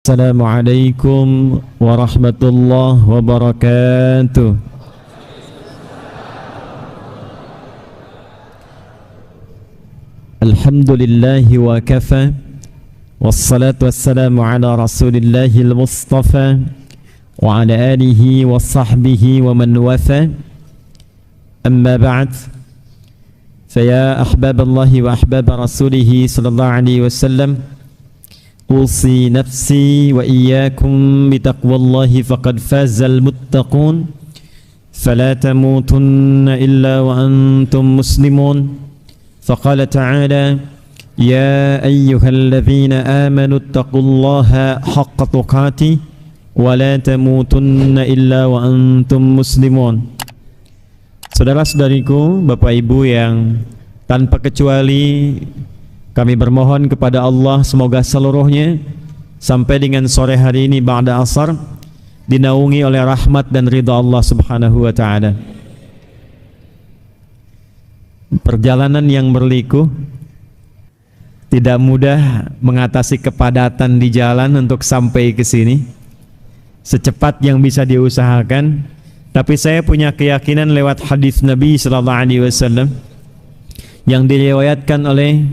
Assalamualaikum warahmatullahi wabarakatuh. Alhamdulillahi wa kafa, wassalatu wassalamu ala rasulillahil mustafa wa ala alihi wa sahbihi wa man wafa. Amma ba'd, faya ahbaballahi wa ahbab rasulihi sallallahu alaihi wasallam, أوصي نفسي وإياكم بتقوى الله فقد فاز المتقون فلا تموتن إلا وأنتم مسلمون. فقال تعالى: يا أيها الذين آمنوا اتقوا الله حق تقاته ولا تموتن إلا وأنتم مسلمون. Saudara-saudariku, Bapak Ibu yang tanpa kecuali kami bermohon kepada Allah semoga seluruhnya sampai dengan sore hari ini ba'da asar dinaungi oleh rahmat dan ridha Allah Subhanahu wa taala. Perjalanan yang berliku, tidak mudah mengatasi kepadatan di jalan untuk sampai ke sini secepat yang bisa diusahakan, tapi saya punya keyakinan lewat hadis Nabi sallallahu alaihi wasallam yang diriwayatkan oleh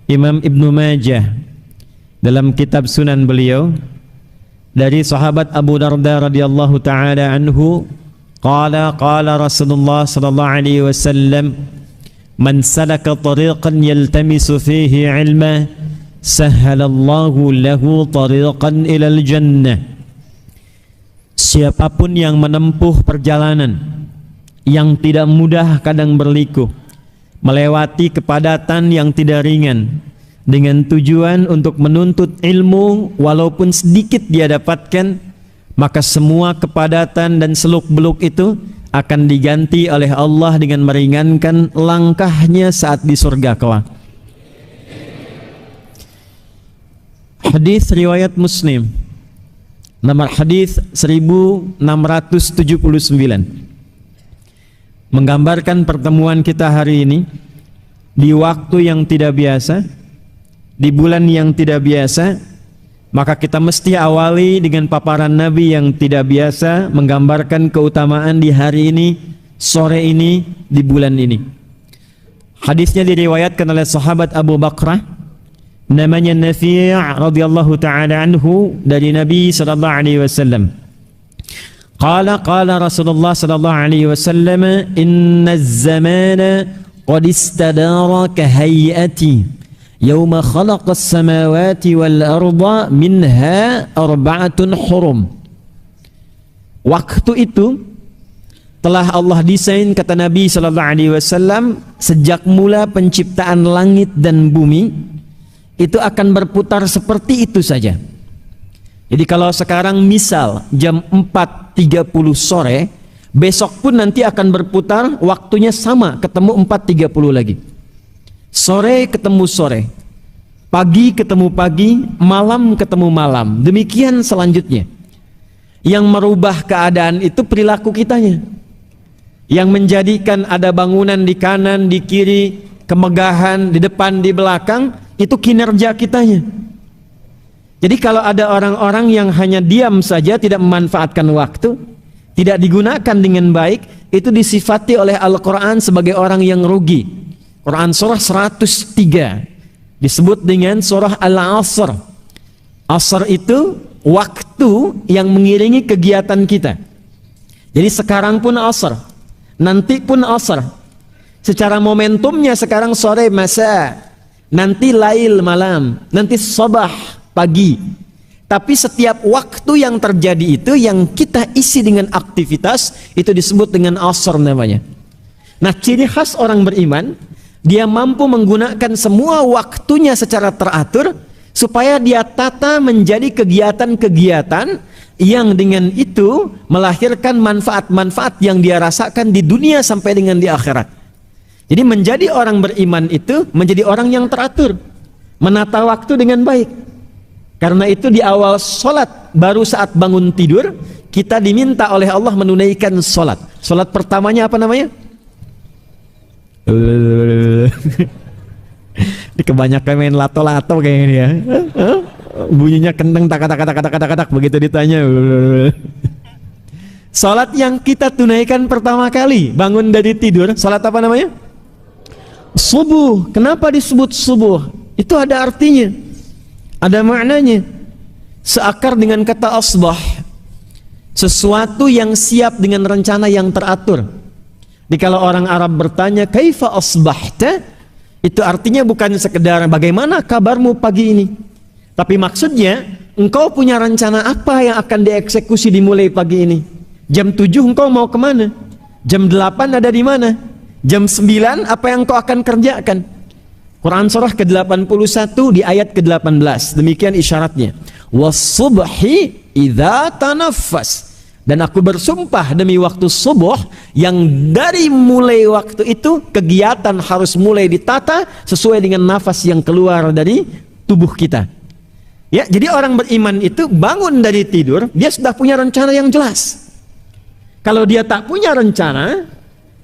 Imam Ibnu Majah dalam kitab Sunan beliau dari sahabat Abu Darda radhiyallahu taala anhu, qala Rasulullah sallallahu alaihi wasallam, man salaka tariqan yaltamisu fihi ilma sahhalallahu lahu tariqan ilal jannah. Siapapun yang menempuh perjalanan yang tidak mudah kadang berliku, melewati kepadatan yang tidak ringan dengan tujuan untuk menuntut ilmu walaupun sedikit dia dapatkan, maka semua kepadatan dan seluk-beluk itu akan diganti oleh Allah dengan meringankan langkahnya saat di surga kelak. Hadis riwayat Muslim nomor hadis 1679 menggambarkan pertemuan kita hari ini di waktu yang tidak biasa, di bulan yang tidak biasa. Maka kita mesti awali dengan paparan Nabi yang tidak biasa, menggambarkan keutamaan di hari ini, sore ini, di bulan ini. Hadisnya diriwayatkan oleh sahabat Abu Bakrah, namanya Nafi' radhiyallahu ta'ala anhu, dari Nabi sallallahu alaihi wasallam. Qala Rasulullah sallallahu alaihi wasallam, inna az-zamana qad istadara ka hayati yawma khalaqa as-samawati wal arda minha arba'atun hurum. Waktu itu telah Allah desain, kata Nabi sallallahu alaihi wasallam, sejak mula penciptaan langit dan bumi itu akan berputar seperti itu saja. Jadi kalau sekarang misal jam 4.30 sore, besok pun nanti akan berputar waktunya sama, ketemu 4.30 lagi. Sore ketemu sore, pagi ketemu pagi, malam ketemu malam. Demikian selanjutnya. Yang merubah keadaan itu perilaku kitanya. Yang menjadikan ada bangunan di kanan, di kiri, kemegahan di depan, di belakang, itu kinerja kitanya. Jadi kalau ada orang-orang yang hanya diam saja, tidak memanfaatkan waktu, tidak digunakan dengan baik, itu disifati oleh Al-Quran sebagai orang yang rugi. Quran surah 103 disebut dengan surah Al-Asr. Asr itu waktu yang mengiringi kegiatan kita. Jadi sekarang pun Asr, nanti pun Asr. Secara momentumnya sekarang sore masa, nanti lail malam, nanti sabah pagi. Tapi setiap waktu yang terjadi itu yang kita isi dengan aktivitas, itu disebut dengan asr namanya. Nah, ciri khas orang beriman, dia mampu menggunakan semua waktunya secara teratur supaya dia tata menjadi kegiatan-kegiatan yang dengan itu melahirkan manfaat-manfaat yang dia rasakan di dunia sampai dengan di akhirat. Jadi menjadi orang beriman itu menjadi orang yang teratur, menata waktu dengan baik. Karena itu di awal sholat, baru saat bangun tidur, kita diminta oleh Allah menunaikan sholat. Sholat pertamanya apa namanya? Kebanyakan main lato-lato kayaknya ya. bunyinya kenceng tak begitu ditanya. Salat yang kita tunaikan pertama kali bangun dari tidur, salat apa namanya? Subuh. Kenapa disebut subuh? Itu ada artinya, ada maknanya. Seakar dengan kata asbah, sesuatu yang siap dengan rencana yang teratur. Jadi kalau orang Arab bertanya kaifa asbahta, itu artinya bukan sekedar bagaimana kabarmu pagi ini, tapi maksudnya engkau punya rencana apa yang akan dieksekusi dimulai pagi ini. Jam 7 engkau mau kemana? Jam 8 ada di mana? Jam 9 apa yang engkau akan kerjakan? Quran surah ke-81 di ayat ke-18, demikian isyaratnya. Was-subhi idza tanaffas. Dan aku bersumpah demi waktu subuh yang dari mulai waktu itu kegiatan harus mulai ditata sesuai dengan nafas yang keluar dari tubuh kita. Ya, jadi orang beriman itu bangun dari tidur, dia sudah punya rencana yang jelas. Kalau dia tak punya rencana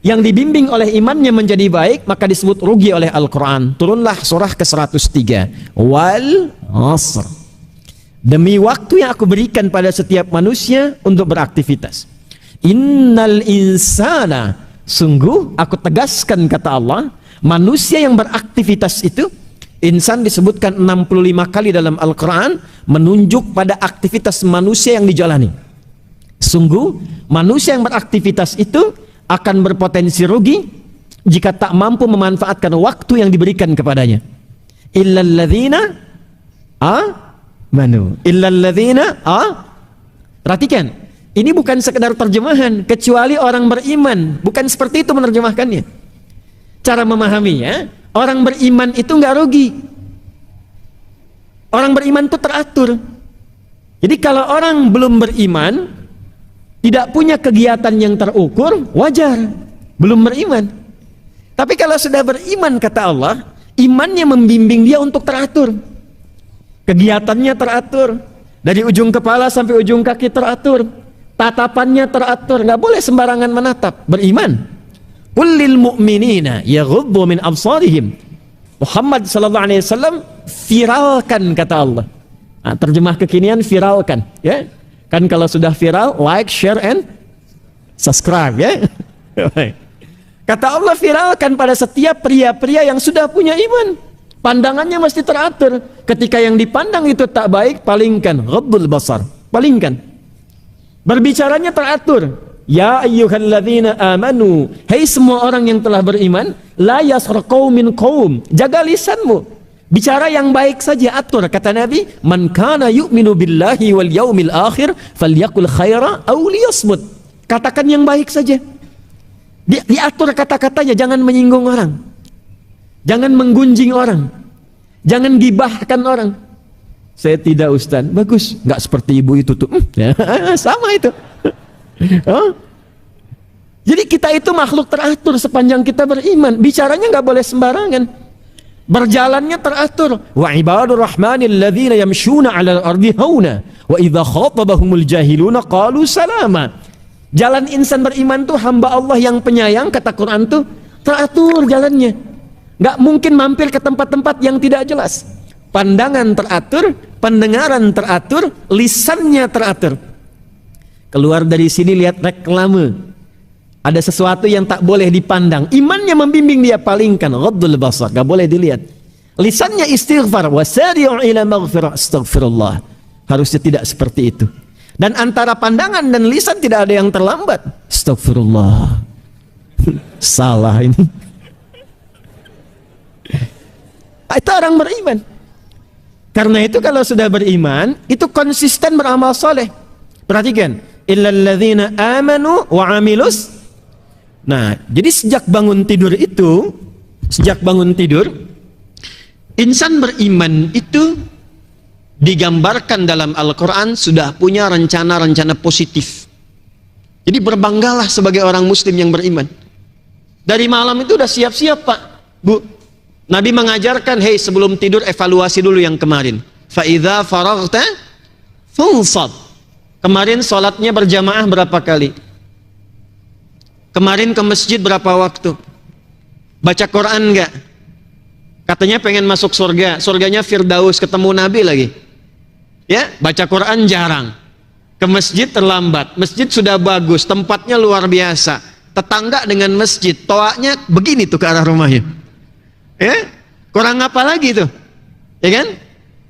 yang dibimbing oleh imannya menjadi baik, maka disebut rugi oleh Al-Quran. Turunlah surah ke-103. Wal asr. Demi waktu yang aku berikan pada setiap manusia untuk beraktivitas. Innal insana, sungguh aku tegaskan kata Allah, manusia yang beraktivitas itu, insan disebutkan 65 kali dalam Al-Quran, menunjuk pada aktivitas manusia yang dijalani. Sungguh manusia yang beraktivitas itu akan berpotensi rugi jika tak mampu memanfaatkan waktu yang diberikan kepadanya. Illalladzina amanu. Illalladzina perhatikan, ini bukan sekedar terjemahan, kecuali orang beriman. Bukan seperti itu menerjemahkannya. Cara memahaminya, orang beriman itu nggak rugi. Orang beriman itu teratur. Jadi kalau orang belum beriman, tidak punya kegiatan yang terukur, wajar, belum beriman. Tapi kalau sudah beriman, kata Allah, imannya membimbing dia untuk teratur. Kegiatannya teratur, dari ujung kepala sampai ujung kaki teratur, tatapannya teratur, nggak boleh sembarangan menatap. Beriman. Qul lil mu'minina yaghuddu min absarihim. Muhammad sallallahu alaihi wasallam viralkan, kata Allah. Nah, terjemah kekinian viralkan, ya. Kan kalau sudah viral, like, share, and subscribe, ya. Kata Allah, viralkan pada setiap pria-pria yang sudah punya iman. Pandangannya mesti teratur. Ketika yang dipandang itu tak baik, palingkan. Ghaddul basar, palingkan. Berbicaranya teratur. Ya ayyuhalladzina amanu, hai semua orang yang telah beriman, la yaskhar qaumin qaum, jaga lisanmu. Bicara yang baik saja, atur. Kata Nabi, man kana yu'minu billahi wal yaumil akhir falyakul khaira aw liyasmut. Katakan yang baik saja. Diatur kata-katanya, jangan menyinggung orang. Jangan menggunjing orang. Jangan gibahkan orang. Saya tidak, Ustaz. Bagus, enggak seperti ibu itu tuh. Sama itu. Jadi kita itu makhluk teratur sepanjang kita beriman. Bicaranya enggak boleh sembarangan. Berjalannya teratur. Wa ibadur rahmanil ladzina yamshuna 'alal ardi hauna wa idza khatabahumul jahiluna qalu salama. Jalan insan beriman tuh hamba Allah yang penyayang, kata Quran tuh teratur jalannya. Enggak mungkin mampir ke tempat-tempat yang tidak jelas. Pandangan teratur, pendengaran teratur, lisannya teratur. Keluar dari sini lihat reklame, ada sesuatu yang tak boleh dipandang, imannya membimbing dia, palingkan. Ghaddul basar, gak boleh dilihat. Lisannya istighfar, wasari'u ila maghfirah, astaghfirullah. Harusnya tidak seperti itu. Dan antara pandangan dan lisan tidak ada yang terlambat. Astaghfirullah. Salah ini. Itu orang beriman. Karena itu kalau sudah beriman, itu konsisten beramal soleh. Perhatikan, illalladzina amanu wa amilus. Nah, jadi sejak bangun tidur itu, insan beriman itu digambarkan dalam Al-Quran sudah punya rencana-rencana positif. Jadi berbanggalah sebagai orang muslim yang beriman. Dari malam itu udah siap-siap, Pak, Bu. Nabi mengajarkan, hei sebelum tidur evaluasi dulu yang kemarin. Fa idza faraghta fansab. Kemarin sholatnya berjamaah berapa kali? Kemarin ke masjid berapa waktu? Baca Quran enggak? Katanya pengen masuk surga, surganya Firdaus, ketemu Nabi lagi. Ya, baca Quran jarang. Ke masjid terlambat. Masjid sudah bagus, tempatnya luar biasa. Tetangga dengan masjid, toaknya begini tuh ke arah rumahnya. Ya, kurang apa lagi tuh? Ya kan?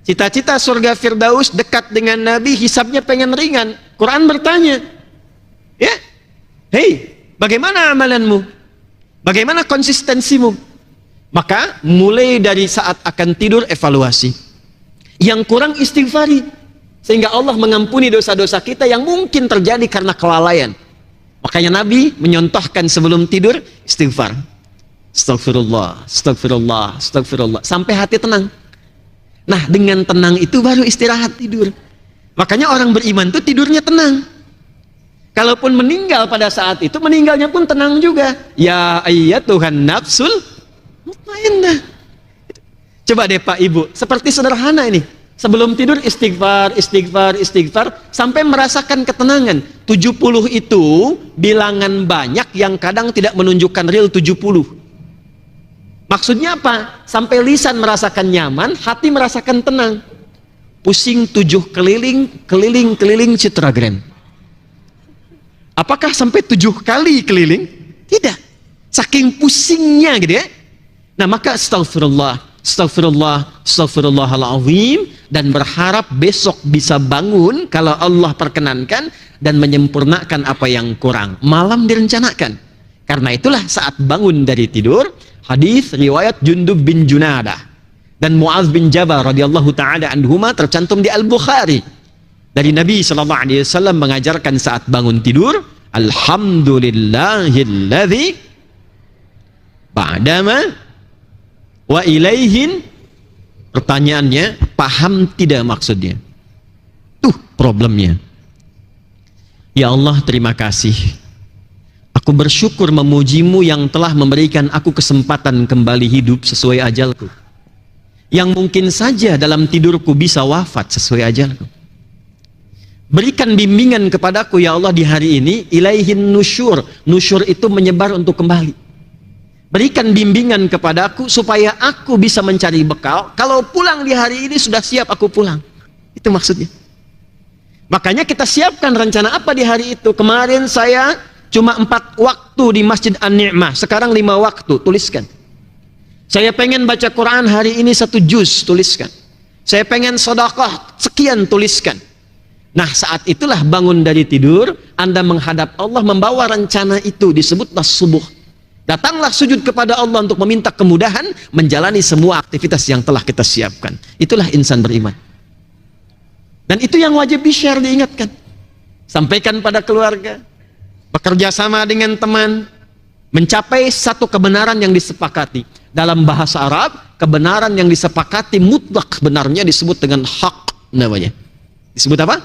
Cita-cita surga Firdaus dekat dengan Nabi, hisabnya pengen ringan. Quran bertanya, ya, hei, bagaimana amalanmu? Bagaimana konsistensimu? Maka mulai dari saat akan tidur evaluasi. Yang kurang istighfari, sehingga Allah mengampuni dosa-dosa kita yang mungkin terjadi karena kelalaian. Makanya Nabi menyontohkan sebelum tidur istighfar. Astagfirullah, astagfirullah, astagfirullah, sampai hati tenang. Nah, dengan tenang itu baru istirahat tidur. Makanya orang beriman itu tidurnya tenang. Kalaupun meninggal pada saat itu, meninggalnya pun tenang juga. Ya ayyatuhan nafsul mutmainnah. Coba deh Pak Ibu, seperti sederhana ini. Sebelum tidur istighfar, istighfar, istighfar, sampai merasakan ketenangan. 70 itu bilangan banyak yang kadang tidak menunjukkan real 70. Maksudnya apa? Sampai lisan merasakan nyaman, hati merasakan tenang. Pusing 7 keliling, keliling, keliling Citra Grand. Apakah sampai 7 kali keliling? Tidak. Saking pusingnya gitu ya. Nah, maka astagfirullah, astagfirullah, astagfirullahaladzim, dan berharap besok bisa bangun kalau Allah perkenankan dan menyempurnakan apa yang kurang. Malam direncanakan. Karena itulah saat bangun dari tidur, hadis riwayat Jundub bin Junadah dan Mu'adz bin Jabal radhiyallahu taala anhuma tercantum di Al-Bukhari. Dari Nabi sallallahu alaihi wasallam mengajarkan saat bangun tidur, alhamdulillahilladzi ba'dama wa ilaihin. Pertanyaannya, paham tidak maksudnya? Tuh problemnya. Ya Allah, terima kasih. Aku bersyukur memujimu yang telah memberikan aku kesempatan kembali hidup sesuai ajalku. Yang mungkin saja dalam tidurku bisa wafat sesuai ajalku. Berikan bimbingan kepadaku ya Allah di hari ini, ilaihin nusyur. Nusyur itu menyebar untuk kembali. Berikan bimbingan kepadaku supaya aku bisa mencari bekal. Kalau pulang di hari ini sudah siap aku pulang. Itu maksudnya. Makanya kita siapkan rencana apa di hari itu. Kemarin saya cuma 4 waktu di Masjid An-Ni'mah. Sekarang 5 waktu, tuliskan. Saya pengen baca Quran hari ini 1 juz, tuliskan. Saya pengen sedekah sekian, tuliskan. Nah, saat itulah bangun dari tidur, Anda menghadap Allah membawa rencana itu, disebutlah subuh. Datanglah sujud kepada Allah untuk meminta kemudahan menjalani semua aktivitas yang telah kita siapkan. Itulah insan beriman. Dan itu yang wajib di-share, diingatkan. Sampaikan pada keluarga, bekerja sama dengan teman, mencapai satu kebenaran yang disepakati. Dalam bahasa Arab, kebenaran yang disepakati mutlak benarnya disebut dengan hak namanya. Disebut apa?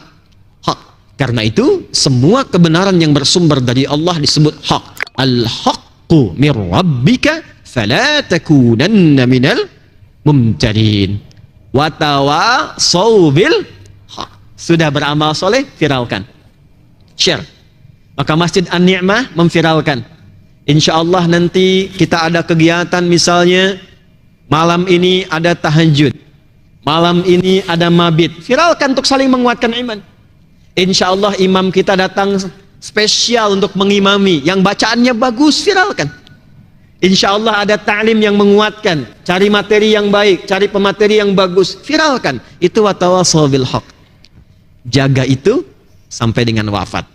Hak. Karena itu, semua kebenaran yang bersumber dari Allah disebut hak. Al-haq min rabbika fala takunanna minal mumtarin wa tawasaw bil haq. Sudah beramal soleh, viralkan, share. Maka Masjid An-Ni'mah memviralkan. Insyaallah nanti kita ada kegiatan, misalnya malam ini ada tahajud, malam ini ada mabit, viralkan untuk saling menguatkan iman. Insyaallah imam kita datang spesial untuk mengimami, yang bacaannya bagus, viralkan. Insya Allah ada ta'lim yang menguatkan, cari materi yang baik, cari pemateri yang bagus, viralkan. Itu watawassaw bil haq. Jaga itu sampai dengan wafat.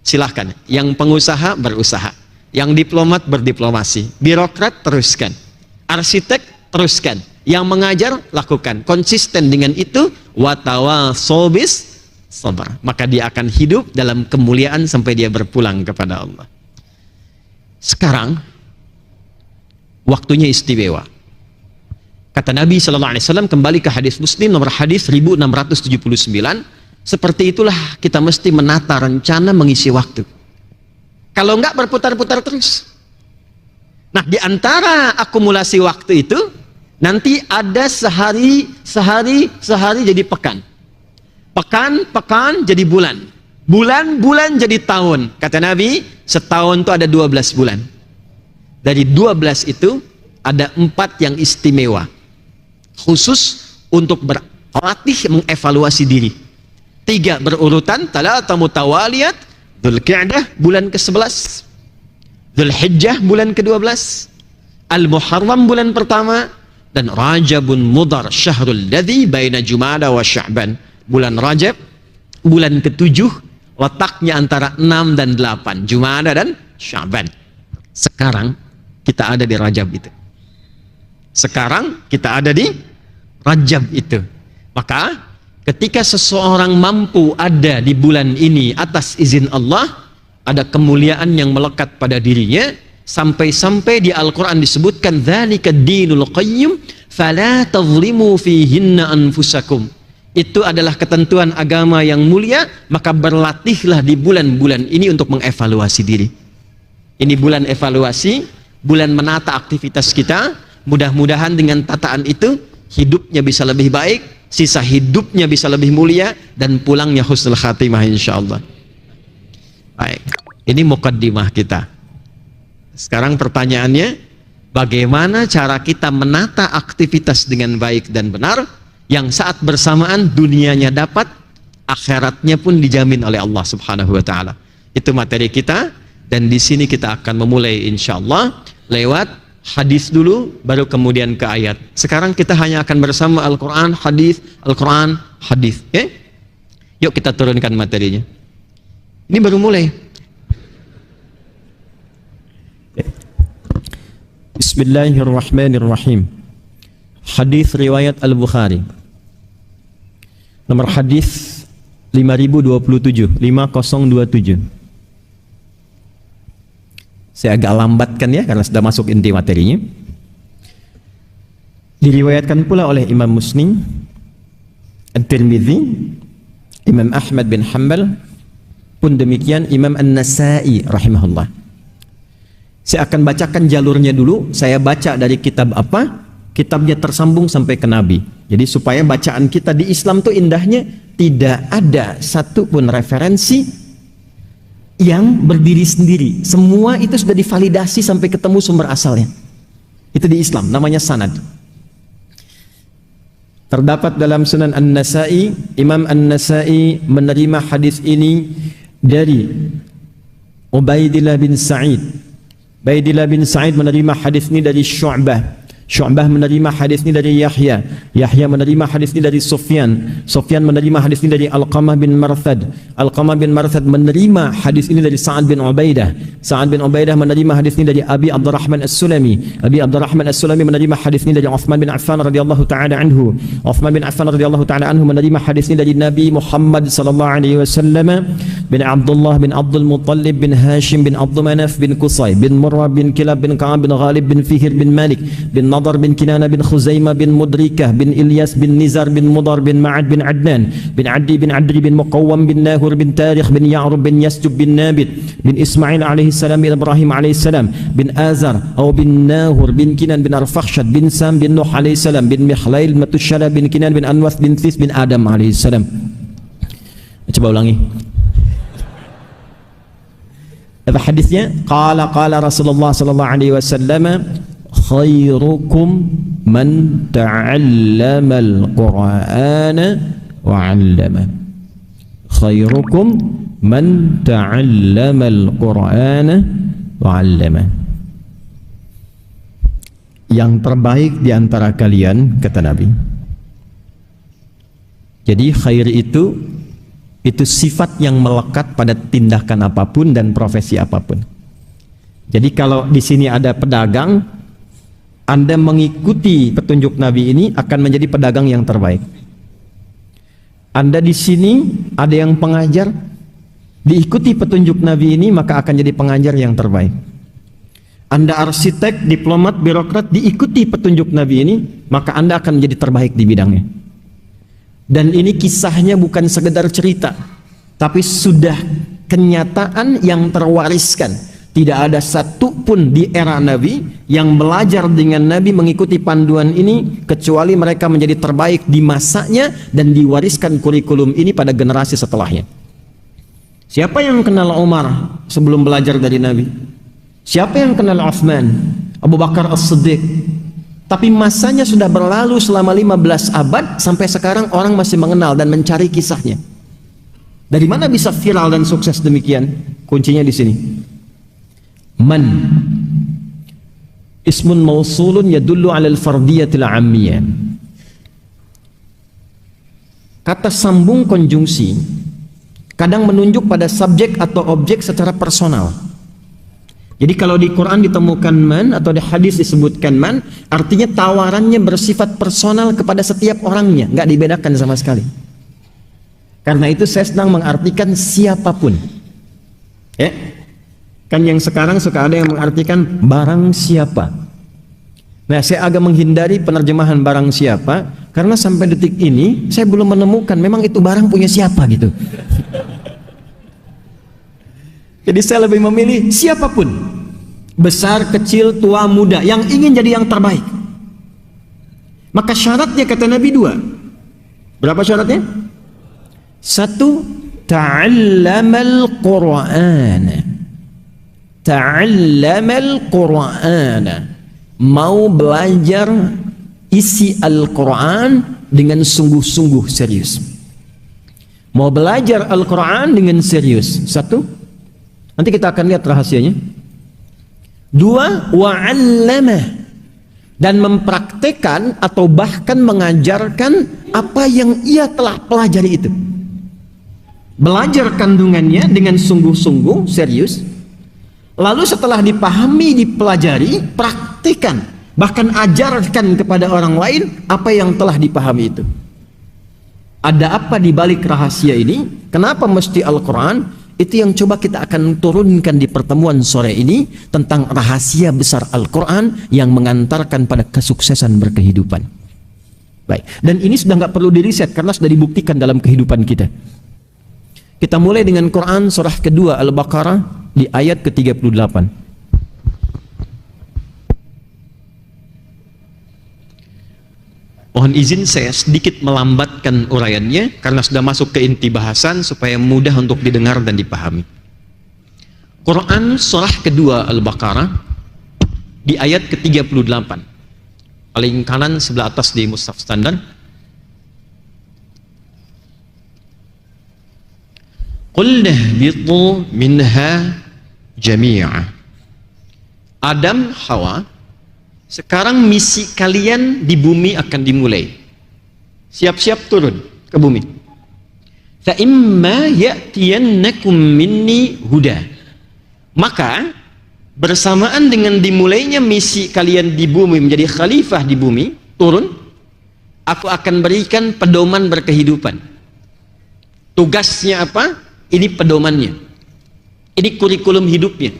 Silahkan, yang pengusaha berusaha, yang diplomat berdiplomasi, birokrat teruskan, arsitek teruskan, yang mengajar lakukan, konsisten dengan itu, watawassaw bis sabar, maka dia akan hidup dalam kemuliaan sampai dia berpulang kepada Allah. Sekarang waktunya istimewa. Kata Nabi sallallahu alaihi wasallam, kembali ke hadis Muslim nomor hadis 1679, seperti itulah kita mesti menata rencana mengisi waktu. Kalau enggak berputar-putar terus. Nah, di antara akumulasi waktu itu nanti ada sehari jadi pekan. Pekan jadi bulan. Bulan jadi tahun. Kata Nabi, setahun itu ada 12 bulan. Dari 12 itu ada 4 yang istimewa. Khusus untuk latih mengevaluasi diri. 3 berurutan, talata mutawaliyat, Dzulqa'dah bulan ke-11, Dzulhijjah bulan ke-12, Al-Muharram bulan pertama, dan Rajabun Mudhar syahrul ladzi baina Jumada wa Sya'ban, bulan Rajab bulan ke-7, letaknya antara 6 dan 8, Jumada dan Sya'ban. Sekarang kita ada di Rajab itu. Sekarang kita ada di Rajab itu. Maka ketika seseorang mampu ada di bulan ini atas izin Allah, ada kemuliaan yang melekat pada dirinya, sampai-sampai di Al-Quran disebutkan dzalika dinul qayyim fala tadhlimu fihinna anfusakum. Itu adalah ketentuan agama yang mulia, maka berlatihlah di bulan-bulan ini untuk mengevaluasi diri. Ini bulan evaluasi, bulan menata aktivitas kita. Mudah-mudahan dengan tataan itu hidupnya bisa lebih baik, sisa hidupnya bisa lebih mulia, dan pulangnya husnul khatimah insyaallah. Baik, ini mukaddimah kita. Sekarang pertanyaannya, bagaimana cara kita menata aktivitas dengan baik dan benar, yang saat bersamaan dunianya dapat, akhiratnya pun dijamin oleh Allah Subhanahu wa taala. Itu materi kita, dan di sini kita akan memulai insyaallah lewat hadis dulu, baru kemudian ke ayat. Sekarang kita hanya akan bersama Al-Quran, hadis, Al-Quran, hadis. Okay? Yuk kita turunkan materinya. Ini baru mulai. Bismillahirrahmanirrahim. Hadis riwayat Al-Bukhari. Nomor hadis 5027, 5027. Saya agak lambatkan ya karena sudah masuk inti materinya. Diriwayatkan pula oleh Imam Muslim, At-Tirmidzi, Imam Ahmad bin Hanbal, pun demikian Imam An-Nasa'i rahimahullah. Saya akan bacakan jalurnya dulu. Saya baca dari kitab apa? Kitabnya tersambung sampai ke Nabi. Jadi supaya bacaan kita di Islam tuh indahnya tidak ada satupun referensi yang berdiri sendiri. Semua itu sudah divalidasi sampai ketemu sumber asalnya. Itu di Islam, namanya sanad. Terdapat dalam Sunan An-Nasa'i, Imam An-Nasa'i menerima hadis ini dari Ubaidillah bin Sa'id. Ubaidillah bin Sa'id menerima hadis ini dari Syu'bah. Syu'bah menerima hadis ini dari Yahya. Yahya menerima hadis ini dari Sufyan. Sufyan menerima hadis ini dari Alqamah bin Marthad. Alqamah bin Marthad menerima hadis ini dari Sa'ad bin Ubaidah. Sa'ad bin Ubaidah menerima hadis ini dari Abi Abdurrahman As-Sulami. Abi Abdurrahman As-Sulami menerima hadis ini dari Uthman bin Affan radhiyallahu taala anhu. Uthman bin Affan radhiyallahu taala anhu menerima hadis ini dari Nabi Muhammad sallallahu alaihi wasallam, bin Abdullah bin Abdul Muttalib bin Hashim bin Abdul Manaf bin Qusay bin Murrah bin Kilab bin Ka'ab bin Ghalib bin Fihr bin Malik bin Nadar bin Kinana bin Khuzaimah bin Mudrikah bin Ilyas bin Nizar bin Mudar bin Ma'ad bin Adnan bin Addi bin Adri bin Muqawwam bin Nahur bin Tarikh bin Ya'rub bin Yasjub bin Nabit bin Ismail alaihi salam bin Ibrahim alaihi salam bin Azar atau bin Nahur bin Kinan bin Arfakhshad bin Sam bin Nuh alaihi salam bin Mikhlail bin Matusyala bin Kinan bin Anwas bin This bin Adam alaihi salam. Coba ulangi. Apa hadisnya? Qala Rasulullah sallallahu alaihi wasallam, khairukum man ta'allama al-Qur'ana wa 'allama. Khairukum man ta'allama al-Qur'ana wa 'allama. Yang terbaik di antara kalian, kata Nabi. Jadi khair itu sifat yang melekat pada tindakan apapun dan profesi apapun. Jadi kalau di sini ada pedagang, Anda mengikuti petunjuk Nabi ini akan menjadi pedagang yang terbaik. Anda di sini ada yang pengajar, diikuti petunjuk Nabi ini maka akan jadi pengajar yang terbaik. Anda arsitek, diplomat, birokrat, diikuti petunjuk Nabi ini maka Anda akan menjadi terbaik di bidangnya. Dan ini kisahnya bukan sekedar cerita, tapi sudah kenyataan yang terwariskan. Tidak ada satu pun di era Nabi yang belajar dengan Nabi mengikuti panduan ini kecuali mereka menjadi terbaik di masanya dan diwariskan kurikulum ini pada generasi setelahnya. Siapa yang kenal Umar sebelum belajar dari Nabi? Siapa yang kenal Uthman, Abu Bakar As-Siddiq, Tapi masanya sudah berlalu selama 15 abad, sampai sekarang orang masih mengenal dan mencari kisahnya. Dari mana bisa viral dan sukses demikian? Kuncinya di sini. Man ismun mausulun yadullu 'ala al-fardiyatil 'ammiyah. Kata sambung konjungsi kadang menunjuk pada subjek atau objek secara personal. Jadi kalau di Quran ditemukan man atau di hadis disebutkan man, artinya tawarannya bersifat personal kepada setiap orangnya, nggak dibedakan sama sekali. Karena itu saya sedang mengartikan siapapun. Ya, kan yang sekarang suka ada yang mengartikan barang siapa. Nah, saya agak menghindari penerjemahan barang siapa karena sampai detik ini saya belum menemukan memang itu barang punya siapa gitu. Jadi saya lebih memilih siapapun, besar, kecil, tua, muda, yang ingin jadi yang terbaik. Maka syaratnya kata Nabi 2. Berapa syaratnya? 1, ta'allamal Qur'an. Ta'allamal Qur'an. Mau belajar isi Al-Quran dengan sungguh-sungguh serius. Mau belajar Al-Quran dengan serius. 1. Nanti kita akan lihat rahasianya. 2, wa'allamah, dan mempraktekan atau bahkan mengajarkan apa yang ia telah pelajari itu. Belajar kandungannya dengan sungguh-sungguh, serius. Lalu setelah dipahami, dipelajari, praktikan, bahkan ajarkan kepada orang lain apa yang telah dipahami itu. Ada apa di balik rahasia ini? Kenapa mesti Al-Quran? Itu yang coba kita akan turunkan di pertemuan sore ini, tentang rahasia besar Al-Quran yang mengantarkan pada kesuksesan berkehidupan. Baik, dan ini sudah nggak perlu diriset karena sudah dibuktikan dalam kehidupan kita. Kita mulai dengan Quran surah kedua Al-Baqarah di ayat ke-38. Mohon izin saya sedikit melambatkan uraiannya karena sudah masuk ke inti bahasan supaya mudah untuk didengar dan dipahami. Quran surah kedua Al-Baqarah di ayat ke-38. Paling kanan sebelah atas di mushaf standar. Qul nahbitu minha jami'a. Adam, Hawa, sekarang misi kalian di bumi akan dimulai. Siap-siap turun ke bumi. Fa imma ya'tiyannakum minni huda. Maka bersamaan dengan dimulainya misi kalian di bumi menjadi khalifah di bumi, turun, aku akan berikan pedoman berkehidupan. Tugasnya apa? Ini pedomannya. Ini kurikulum hidupnya.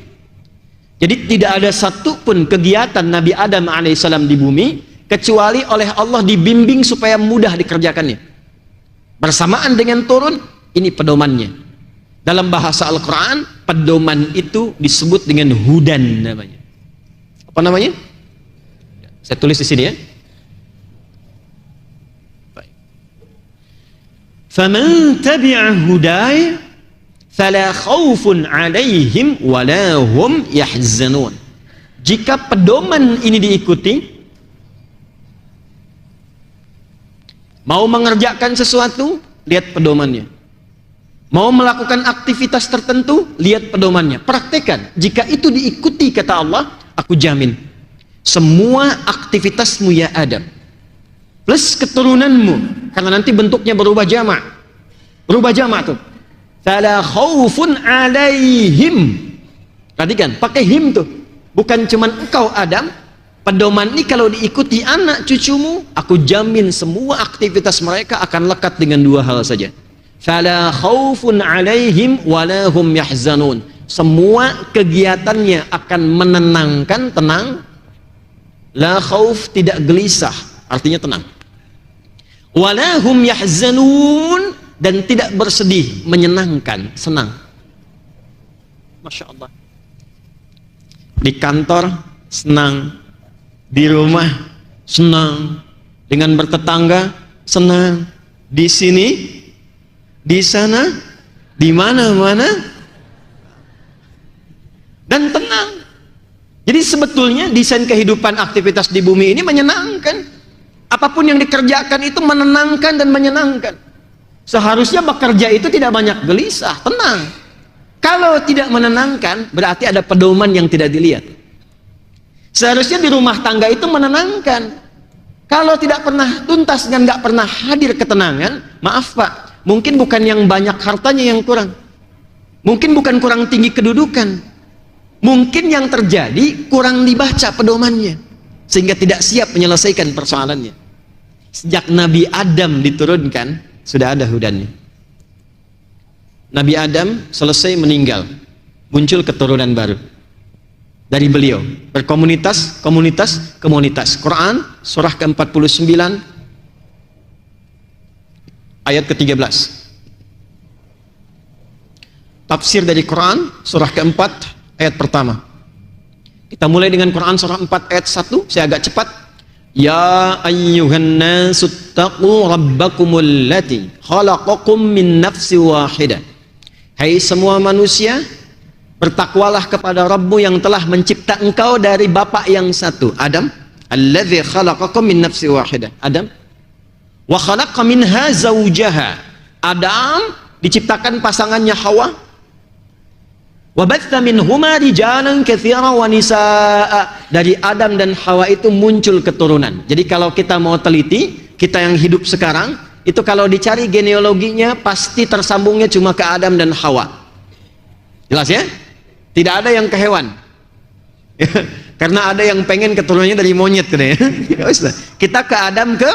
Jadi tidak ada satupun kegiatan Nabi Adam alaihissalam di bumi kecuali oleh Allah dibimbing supaya mudah dikerjakannya. Bersamaan dengan turun, ini pedomannya. Dalam bahasa Al-Quran, pedoman itu disebut dengan hudan namanya. Apa namanya? Saya tulis di sini ya. Faman tabi'a hudaya fala khaufun 'alaihim wala hum yahzanun. Jika pedoman ini diikuti, mau mengerjakan sesuatu, lihat pedomannya. Mau melakukan aktivitas tertentu, lihat pedomannya, praktekkan. Jika itu diikuti kata Allah, aku jamin semua aktivitasmu ya Adam plus keturunanmu, karena nanti bentuknya berubah jamak. Berubah jamak tuh. Fala khaufun 'alaihim. Perhatikan, pakai him tuh. Bukan cuman engkau Adam. Pedoman ini kalau diikuti anak cucumu, aku jamin semua aktivitas mereka akan lekat dengan 2 hal saja. Fala khaufun 'alaihim wala hum yahzanun. Semua kegiatannya akan menenangkan, tenang. La khauf, tidak gelisah, artinya tenang. Wala hum yahzanun, dan tidak bersedih, menyenangkan, senang. Masya Allah. Di kantor senang, di rumah senang, dengan bertetangga senang, di sini, di sana, di mana-mana, dan tenang. Jadi sebetulnya desain kehidupan aktivitas di bumi ini menyenangkan. Apapun yang dikerjakan itu menenangkan dan menyenangkan. Seharusnya bekerja itu tidak banyak gelisah, tenang. Kalau tidak menenangkan, berarti ada pedoman yang tidak dilihat. Seharusnya di rumah tangga itu menenangkan. Kalau tidak pernah tuntas dan nggak pernah hadir ketenangan, maaf Pak, mungkin bukan yang banyak hartanya yang kurang. Mungkin bukan kurang tinggi kedudukan. Mungkin yang terjadi kurang dibaca pedomannya, sehingga tidak siap menyelesaikan persoalannya. Sejak Nabi Adam diturunkan, sudah ada hudannya. Nabi Adam selesai meninggal, muncul keturunan baru dari beliau, berkomunitas, komunitas. Quran surah ke-49 ayat ke-13. Tafsir dari Quran surah ke-4 ayat pertama. Kita mulai dengan Quran surah 4 ayat 1, saya agak cepat. Ya ayyuhan nasu taqu rabbakumul lati khalaqakum min nafsi wahidah. Hai semua manusia, bertakwalah kepada Rabbmu yang telah mencipta engkau dari bapak yang satu, Adam. Alladzi khalaqakum min nafsi wahidah, Adam. Wa khalaqa minha zawjaha. Adam diciptakan pasangannya Hawa. Wa batha minhuma rijalan katsiran wa nisaa. Dari Adam dan Hawa itu muncul keturunan. Jadi kalau kita mau teliti, kita yang hidup sekarang, itu kalau dicari genealoginya pasti tersambungnya cuma ke Adam dan Hawa. Jelas ya? Tidak ada yang ke hewan. Karena ada yang pengen keturunannya dari monyet ya. Kita ke Adam, ke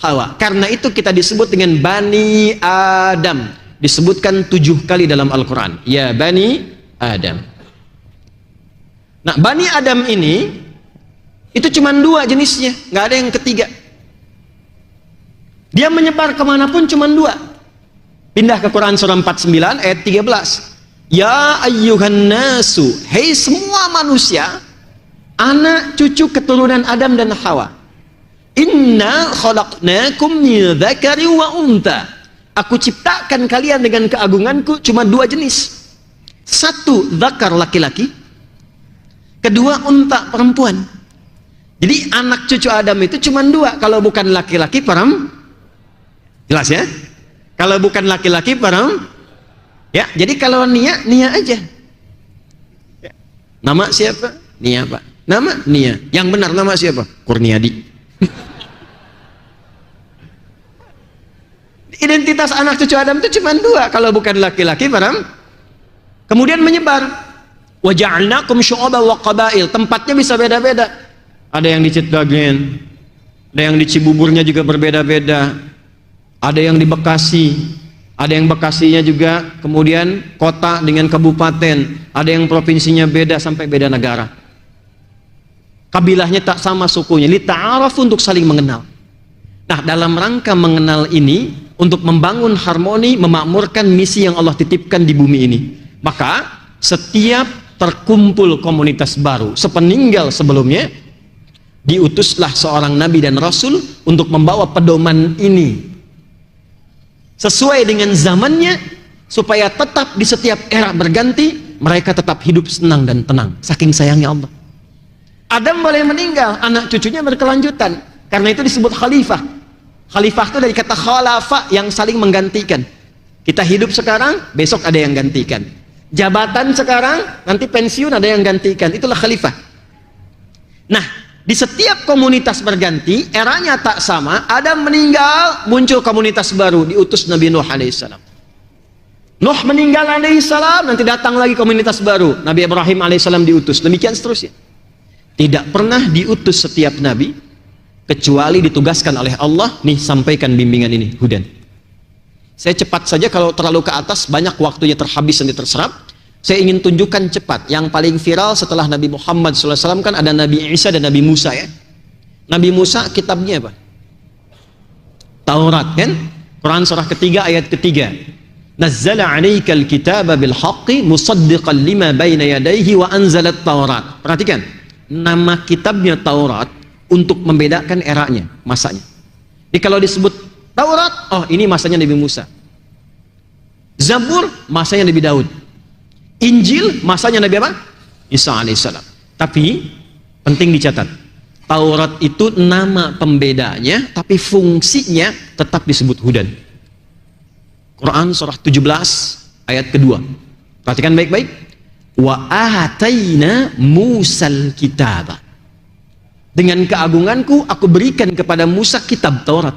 Hawa. Karena itu kita disebut dengan Bani Adam. Disebutkan 7 kali dalam Al-Quran. Ya Bani Adam. Nah, Bani Adam ini itu cuma 2 jenisnya, nggak ada yang ketiga. Dia menyebar kemanapun cuma 2. Pindah ke Quran surah 49 ayat 13. Ya ayyuhan nasu, hei semua manusia, anak cucu keturunan Adam dan Hawa. Inna khalaqnakum min dzakari wa unta. Aku ciptakan kalian dengan keagunganku cuma 2 jenis. 1 dzakar laki-laki, 2 unta perempuan. Jadi anak cucu Adam itu cuma 2, kalau bukan laki-laki perempuan. Jelas ya? Kalau bukan laki-laki perempuan. Ya, jadi kalau Nia aja. Ya. Nama siapa? Nia Pak. Nama Nia. Yang benar nama siapa? Kurniadi. Identitas anak cucu Adam itu cuma 2, kalau bukan laki-laki perempuan. Kemudian menyebar. Wa ja'alnakum syu'uban wa qabail. Tempatnya bisa beda-beda. Ada yang di Citragen, ada yang di Cibuburnya juga berbeda-beda. Ada yang di Bekasi, ada yang Bekasinya juga kemudian kota dengan kabupaten, ada yang provinsinya beda sampai beda negara. Kabilahnya tak sama sukunya, li ta'aruf, untuk saling mengenal. Nah, dalam rangka mengenal ini, untuk membangun harmoni, memakmurkan misi yang Allah titipkan di bumi ini, maka setiap terkumpul komunitas baru sepeninggal sebelumnya, diutuslah seorang nabi dan rasul untuk membawa pedoman ini sesuai dengan zamannya, supaya tetap di setiap era berganti mereka tetap hidup senang dan tenang, saking sayangnya Allah. Adam boleh meninggal, anak cucunya berkelanjutan, karena itu disebut khalifah. Khalifah itu dari kata khalafa, yang saling menggantikan. Kita hidup sekarang, besok ada yang gantikan. Jabatan sekarang, nanti pensiun ada yang gantikan. Itulah khalifah. Nah, di setiap komunitas berganti, eranya tak sama. Adam meninggal, muncul komunitas baru, diutus Nabi Nuh alaihissalam. Nuh meninggal alaihissalam, nanti datang lagi komunitas baru, Nabi Ibrahim alaihissalam diutus, demikian seterusnya. Tidak pernah diutus setiap nabi kecuali ditugaskan oleh Allah, nih sampaikan bimbingan ini, hudan. Saya cepat saja, kalau terlalu ke atas banyak waktunya terhabis dan terserap. Saya ingin tunjukkan cepat. Yang paling viral setelah Nabi Muhammad SAW kan ada Nabi Isa dan Nabi Musa ya. Nabi Musa kitabnya apa? Taurat kan? Quran surah ketiga ayat ketiga. Nazzala 'alaikal kitaba bil haqqi musaddiqan lima baina yadayhi wa anzalat Taurat. Perhatikan, nama kitabnya Taurat untuk membedakan eranya, masanya. Jadi kalau disebut Taurat, oh ini masanya Nabi Musa. Zabur masanya Nabi Daud. Injil masanya Nabi apa? Isa alaihissalam. Tapi penting dicatat, Taurat itu nama pembedanya, tapi fungsinya tetap disebut hudan. Quran surah 17 ayat kedua. Perhatikan baik-baik. Wa ataina Musal kitab. Dengan keagunganku aku berikan kepada Musa kitab Taurat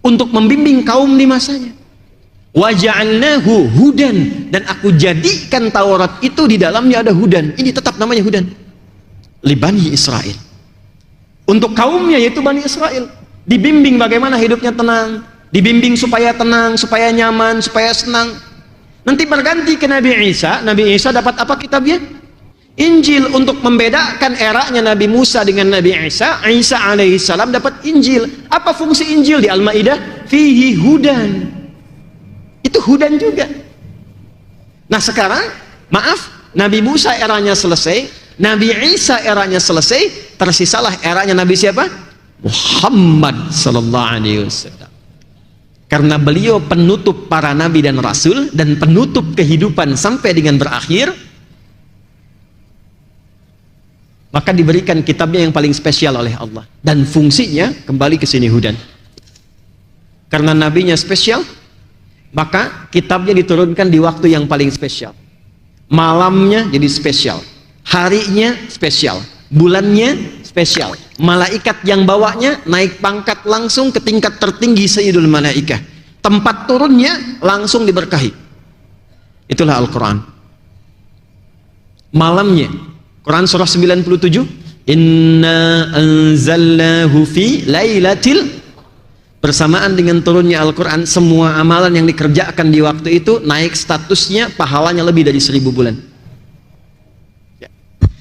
untuk membimbing kaum di masanya. Wa ja'alnahu hudan, dan aku jadikan Taurat itu di dalamnya ada hudan. Ini tetap namanya hudan. Li Bani Israel. Untuk kaumnya yaitu Bani Israel, dibimbing bagaimana hidupnya tenang, dibimbing supaya tenang, supaya nyaman, supaya senang. Nanti berganti ke Nabi Isa. Nabi Isa dapat apa kitabnya? Injil, untuk membedakan eranya Nabi Musa dengan Nabi Isa. Isa alaihissalam dapat Injil. Apa fungsi Injil di Al-Maidah? Fihi hudan. Itu hudan juga. Nah sekarang, maaf, Nabi Musa eranya selesai, Nabi Isa eranya selesai, tersisalah eranya Nabi siapa? Muhammad sallallahu alaihi wasallam. Karena beliau penutup para nabi dan rasul dan penutup kehidupan sampai dengan berakhir, maka diberikan kitabnya yang paling spesial oleh Allah, dan fungsinya kembali ke sini hudan. Karena nabinya spesial, maka kitabnya diturunkan di waktu yang paling spesial. Malamnya jadi spesial, harinya spesial, bulannya spesial. Malaikat yang bawanya naik pangkat langsung ke tingkat tertinggi Sayyidul Malaikah. Tempat turunnya langsung diberkahi. Itulah Al-Quran. Malamnya, Quran surah 97, Inna anzalnahu fi lailatil, bersamaan dengan turunnya Al-Quran, semua amalan yang dikerjakan di waktu itu naik statusnya, pahalanya lebih dari 1000 bulan.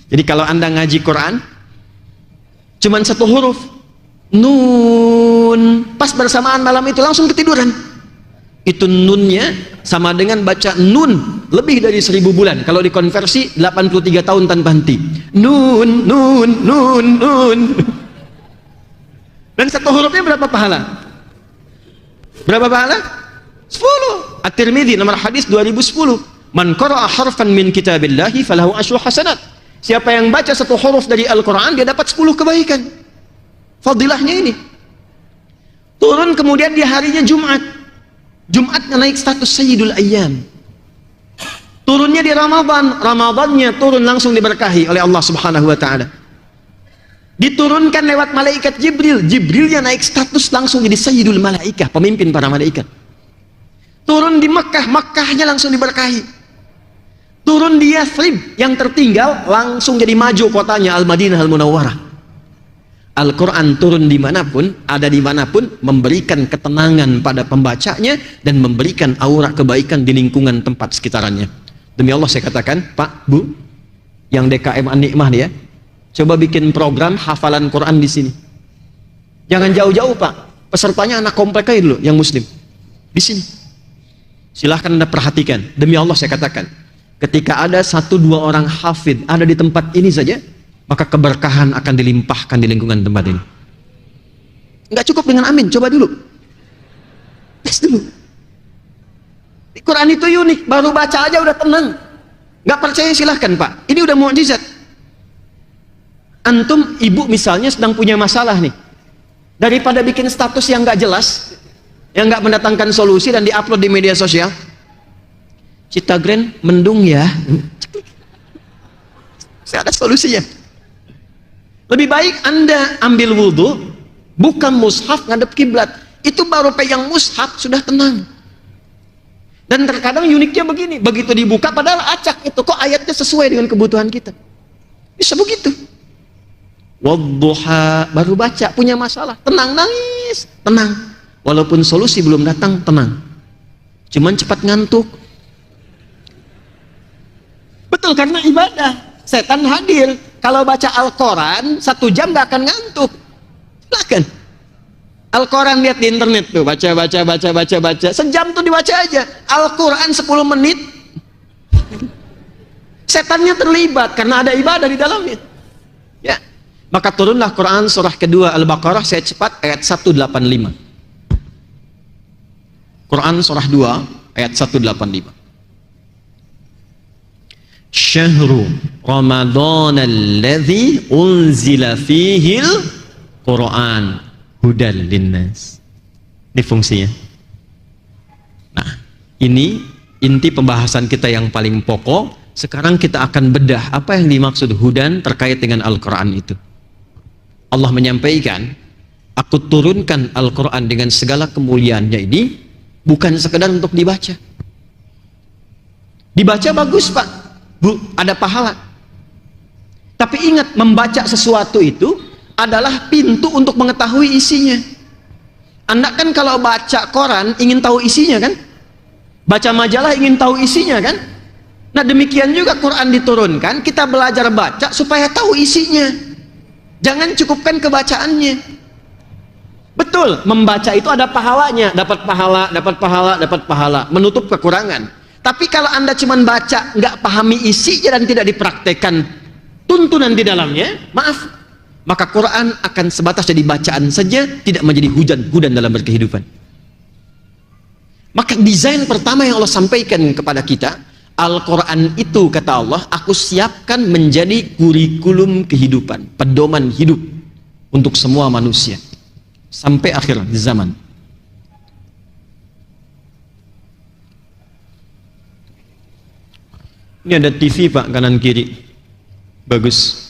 Jadi kalau Anda ngaji Quran cuman satu huruf, nun, pas bersamaan malam itu langsung ketiduran, itu nunnya sama dengan baca nun lebih dari 1000 bulan. Kalau dikonversi 83 tahun tanpa henti. Nun, nun, nun, nun. Dan satu hurufnya berapa pahala? Berapa pahala? 10. At-Tirmidzi nomor hadis 2010. Man qara'a harfan min kitabillahi falahu asyru hasanat. Siapa yang baca satu huruf dari Al-Quran, dia dapat 10 kebaikan. Fadilahnya ini. Turun kemudian di harinya Jumat. Jumatnya naik status Sayyidul Ayyam. Turunnya di Ramadan. Ramadannya turun langsung diberkahi oleh Allah Subhanahu wa Ta'ala. Diturunkan lewat malaikat Jibril. Jibrilnya naik status langsung jadi Sayyidul Malaikah, pemimpin para malaikat. Turun di Mekah, Mekahnya langsung diberkahi. Turun di Yathrib, yang tertinggal langsung jadi maju kotanya Al-Madinah Al-Munawwarah. Al-Quran turun dimanapun, ada dimanapun, memberikan ketenangan pada pembacanya dan memberikan aura kebaikan di lingkungan tempat sekitarannya. Demi Allah saya katakan, Pak, Bu, yang DKM An-Nikmah nih ya, coba bikin program hafalan Quran di sini. Jangan jauh-jauh Pak, pesertanya anak komplek aja dulu yang muslim. Di sini. Silahkan Anda perhatikan, demi Allah saya katakan, ketika ada 1-2 orang hafid ada di tempat ini saja, maka keberkahan akan dilimpahkan di lingkungan tempat ini. Nggak cukup dengan amin, coba dulu. Tes dulu. Di Quran itu unik, baru baca aja udah tenang. Nggak percaya silahkan Pak, ini udah mukjizat. Antum ibu misalnya sedang punya masalah nih, daripada bikin status yang nggak jelas, yang nggak mendatangkan solusi dan diupload di media sosial, Citagren mendung ya, saya ada solusinya. Lebih baik Anda ambil wudhu, buka mushaf ngadep kiblat, itu baru pegang mushaf sudah tenang. Dan terkadang uniknya begini, begitu dibuka padahal acak itu, kok ayatnya sesuai dengan kebutuhan kita, bisa begitu. Wadduha, baru baca punya masalah, tenang, nangis, tenang, walaupun solusi belum datang, tenang, cuman cepat ngantuk. Betul, karena ibadah, setan hadir. Kalau baca Al-Quran 1 jam gak akan ngantuk. Silahkan Al-Quran, lihat di internet tuh, baca, sejam tuh dibaca aja. Al-Quran 10 menit setannya terlibat karena ada ibadah di dalamnya ya. Maka turunlah Quran surah kedua Al-Baqarah, saya cepat, ayat 185. Quran surah 2 ayat 185. Syahru Ramadan alladzi unzila fihil Quran hudal linnas. Ini fungsinya. Nah, ini inti pembahasan kita yang paling pokok. Sekarang kita akan bedah apa yang dimaksud hudan terkait dengan Al-Quran itu. Allah menyampaikan, aku turunkan Al-Quran dengan segala kemuliaannya ini bukan sekedar untuk dibaca. Dibaca bagus Pak, Bu, ada pahala. Tapi ingat, membaca sesuatu itu adalah pintu untuk mengetahui isinya. Anda kan kalau baca koran ingin tahu isinya kan? Baca majalah ingin tahu isinya kan? Nah demikian juga Quran diturunkan, kita belajar baca supaya tahu isinya. Jangan cukupkan kebacaannya. Betul, membaca itu ada pahalanya, dapat pahala, dapat pahala, dapat pahala, menutup kekurangan. Tapi kalau Anda cuma baca, nggak pahami isinya dan tidak dipraktekkan tuntunan di dalamnya, maaf, maka Quran akan sebatas jadi bacaan saja, tidak menjadi hujan dalam berkehidupan. Maka desain pertama yang Allah sampaikan kepada kita, Al-Quran itu kata Allah, aku siapkan menjadi kurikulum kehidupan, pedoman hidup untuk semua manusia sampai akhir zaman. Ini ada TV Pak, kanan kiri, bagus.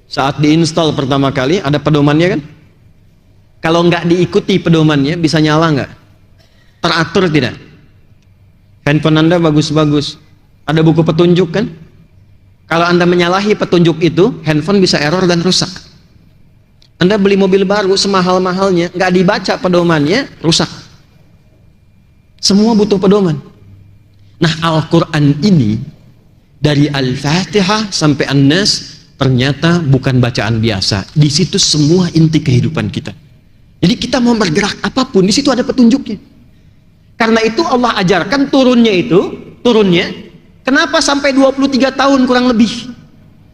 Saat diinstal pertama kali ada pedomannya kan? Kalau nggak diikuti pedomannya bisa nyala nggak? Teratur tidak? Handphone Anda bagus-bagus, ada buku petunjuk kan? Kalau Anda menyalahi petunjuk itu, handphone bisa error dan rusak. Anda beli mobil baru semahal-mahalnya, nggak dibaca pedomannya, rusak. Semua butuh pedoman. Nah, Al-Quran ini dari Al-Fatihah sampai An-Nas ternyata bukan bacaan biasa. Di situ semua inti kehidupan kita. Jadi kita mau bergerak apapun, di situ ada petunjuknya. Karena itu Allah ajarkan turunnya, kenapa sampai 23 tahun kurang lebih?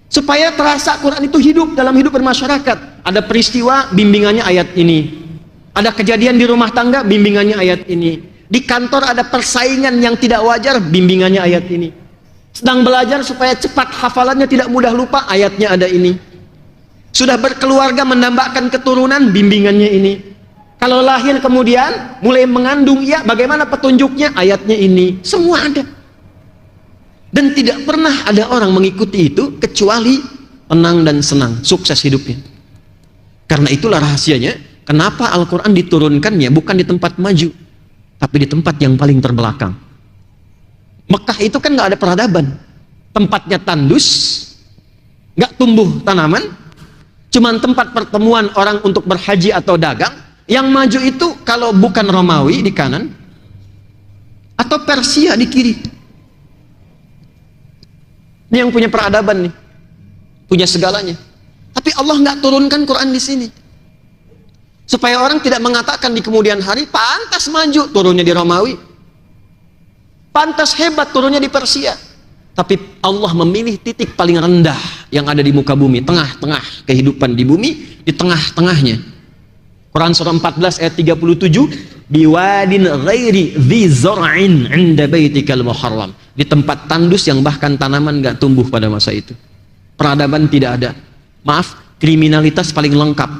Supaya terasa Quran itu hidup dalam hidup bermasyarakat. Ada peristiwa, bimbingannya ayat ini. Ada kejadian di rumah tangga, bimbingannya ayat ini. Di kantor ada persaingan yang tidak wajar, bimbingannya ayat ini. Sedang belajar supaya cepat hafalannya, tidak mudah lupa, ayatnya ada ini. Sudah berkeluarga mendambakan keturunan, bimbingannya ini. Kalau lahir kemudian mulai mengandung, ya bagaimana petunjuknya? Ayatnya ini. Semua ada. Dan tidak pernah ada orang mengikuti itu kecuali tenang dan senang, sukses hidupnya. Karena itulah rahasianya, kenapa Al-Quran diturunkannya bukan di tempat maju, tapi di tempat yang paling terbelakang. Mekah itu kan nggak ada peradaban, tempatnya tandus, nggak tumbuh tanaman, cuman tempat pertemuan orang untuk berhaji atau dagang. Yang maju itu kalau bukan Romawi di kanan atau Persia di kiri. Ini yang punya peradaban nih, punya segalanya. Tapi Allah nggak turunkan Quran di sini supaya orang tidak mengatakan di kemudian hari, pantas maju turunnya di Romawi, pantas hebat turunnya di Persia. Tapi Allah memilih titik paling rendah yang ada di muka bumi, tengah-tengah kehidupan di bumi, di tengah-tengahnya. Quran surah 14 ayat 37, biwadin ghairi dhi zar'in 'inda baitikal muharram, di tempat tandus yang bahkan tanaman enggak tumbuh pada masa itu. Peradaban tidak ada. Maaf, kriminalitas paling lengkap.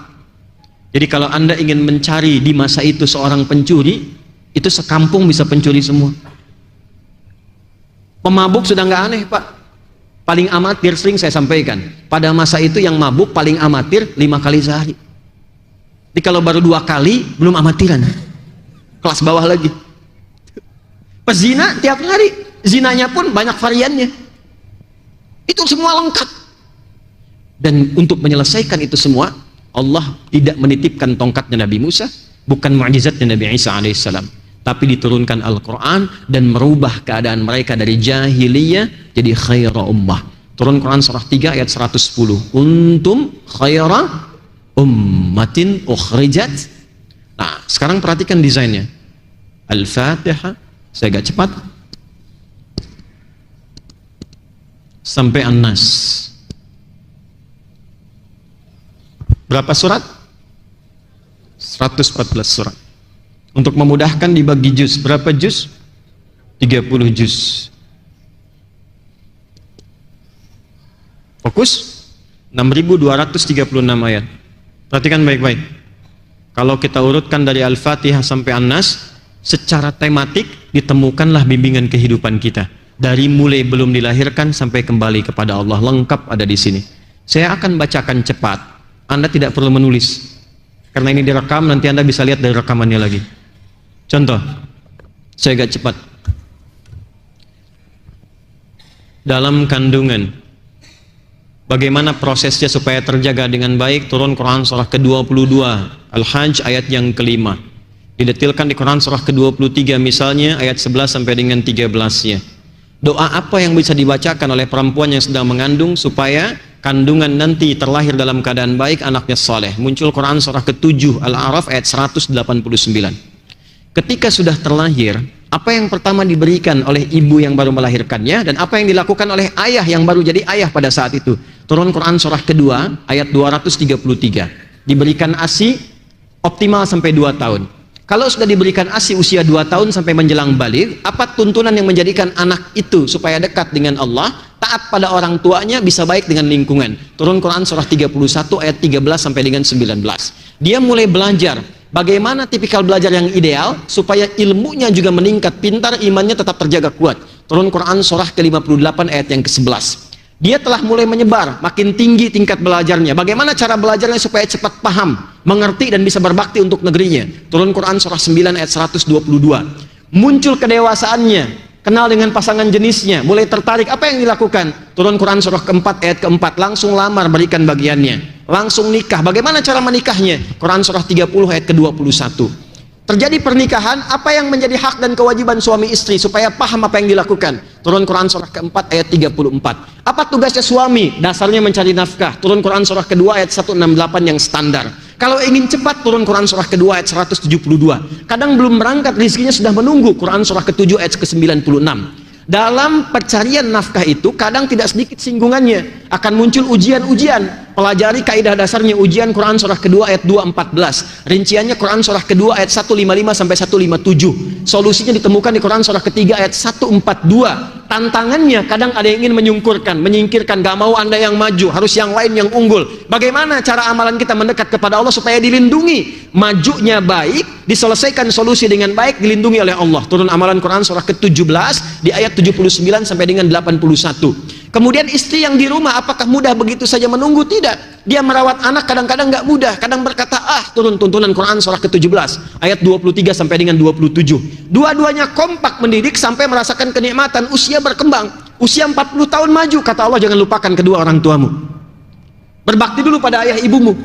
Jadi kalau Anda ingin mencari di masa itu seorang pencuri, itu sekampung bisa pencuri semua. Pemabuk sudah nggak aneh Pak, paling amatir. Sering saya sampaikan, pada masa itu yang mabuk paling amatir 5 kali sehari. Jadi kalau baru 2 kali belum amatiran, kelas bawah lagi. Pezina tiap hari, zinanya pun banyak variannya. Itu semua lengkap. Dan untuk menyelesaikan itu semua, Allah tidak menitipkan tongkatnya Nabi Musa, bukan mukjizatnya Nabi Isa alaihissalam, tapi diturunkan Al-Quran dan merubah keadaan mereka dari jahiliyah jadi khaira ummah. Turun Quran surah 3 ayat 110, kuntum khaira ummatin ukhrijat. Nah, sekarang perhatikan desainnya. Al-Fatihah, saya agak cepat, sampai An-Nas. Berapa surat? 114 surat. Untuk memudahkan dibagi juz. Berapa juz? 30 juz. Fokus 6.236 ayat. Perhatikan baik-baik. Kalau kita urutkan dari Al-Fatihah sampai An-Nas, secara tematik ditemukanlah bimbingan kehidupan kita. Dari mulai belum dilahirkan sampai kembali kepada Allah, lengkap ada di sini. Saya akan bacakan cepat. Anda tidak perlu menulis. Karena ini direkam, nanti Anda bisa lihat dari rekamannya lagi. Contoh, saya agak cepat. Dalam kandungan, bagaimana prosesnya supaya terjaga dengan baik? Turun Quran surah ke-22 Al-Hajj ayat yang kelima. Didetilkan di Quran surah ke-23 misalnya ayat 11 sampai dengan 13-nya. Doa apa yang bisa dibacakan oleh perempuan yang sedang mengandung supaya kandungan nanti terlahir dalam keadaan baik, anaknya saleh? Muncul Quran surah ke-7 Al-A'raf ayat 189. Ketika sudah terlahir, apa yang pertama diberikan oleh ibu yang baru melahirkannya, dan apa yang dilakukan oleh ayah yang baru jadi ayah pada saat itu? Turun Quran surah kedua ayat 233. Diberikan ASI optimal sampai 2 tahun. Kalau sudah diberikan ASI usia 2 tahun sampai menjelang baligh, apa tuntunan yang menjadikan anak itu supaya dekat dengan Allah, taat pada orang tuanya, bisa baik dengan lingkungan? Turun Quran surah 31 ayat 13 sampai dengan 19. Dia mulai belajar bagaimana tipikal belajar yang ideal supaya ilmunya juga meningkat, pintar, imannya tetap terjaga kuat. Turun Quran surah ke-58 ayat yang ke-11. Dia telah mulai menyebar, makin tinggi tingkat belajarnya. Bagaimana cara belajarnya supaya cepat paham, mengerti, dan bisa berbakti untuk negerinya? Turun Quran surah 9 ayat 122. Muncul kedewasaannya, kenal dengan pasangan jenisnya, mulai tertarik. Apa yang dilakukan? Turun Quran surah keempat ayat keempat. Langsung lamar, berikan bagiannya. Langsung nikah. Bagaimana cara menikahnya? Quran surah 30 ayat ke-21. Terjadi pernikahan, apa yang menjadi hak dan kewajiban suami istri supaya paham apa yang dilakukan? Turun Quran surah keempat ayat 34. Apa tugasnya suami? Dasarnya mencari nafkah. Turun Quran surah kedua ayat 168 yang standar. Kalau ingin cepat, turun Quran surah kedua ayat 172. Kadang belum berangkat, rezekinya sudah menunggu. Quran surah ke-7 ayat ke-96. Dalam pencarian nafkah itu kadang tidak sedikit singgungannya, akan muncul ujian-ujian. Pelajari kaidah dasarnya, ujian Quran surah kedua ayat 214. Rinciannya Quran surah kedua ayat 155 sampai 157. Solusinya ditemukan di Quran surah ketiga ayat 142. Tantangannya kadang ada yang ingin menyingkirkan, gak mau Anda yang maju, harus yang lain yang unggul. Bagaimana cara amalan kita mendekat kepada Allah supaya dilindungi? Majunya baik, diselesaikan solusi dengan baik, dilindungi oleh Allah. Turun amalan Quran surah ke-17 di ayat 79 sampai dengan 81. Kemudian istri yang di rumah, apakah mudah begitu saja menunggu? Tidak. Dia merawat anak kadang-kadang nggak mudah, kadang berkata turun tuntunan Quran surah ke-17 ayat 23 sampai dengan 27. Dua-duanya kompak mendidik sampai merasakan kenikmatan. Usia berkembang, usia 40 tahun maju, kata Allah, jangan lupakan kedua orang tuamu. Berbakti dulu pada ayah ibumu.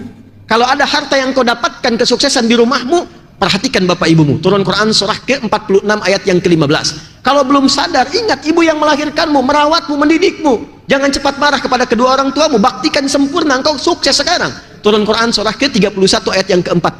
Kalau ada harta yang kau dapatkan kesuksesan di rumahmu, perhatikan bapak ibumu. Turun Quran surah ke-46 ayat yang ke-15. Kalau belum sadar, ingat ibu yang melahirkanmu, merawatmu, mendidikmu. Jangan cepat marah kepada kedua orang tuamu, baktikan sempurna, engkau sukses sekarang. Turun Quran surah ke-31 ayat yang ke-14.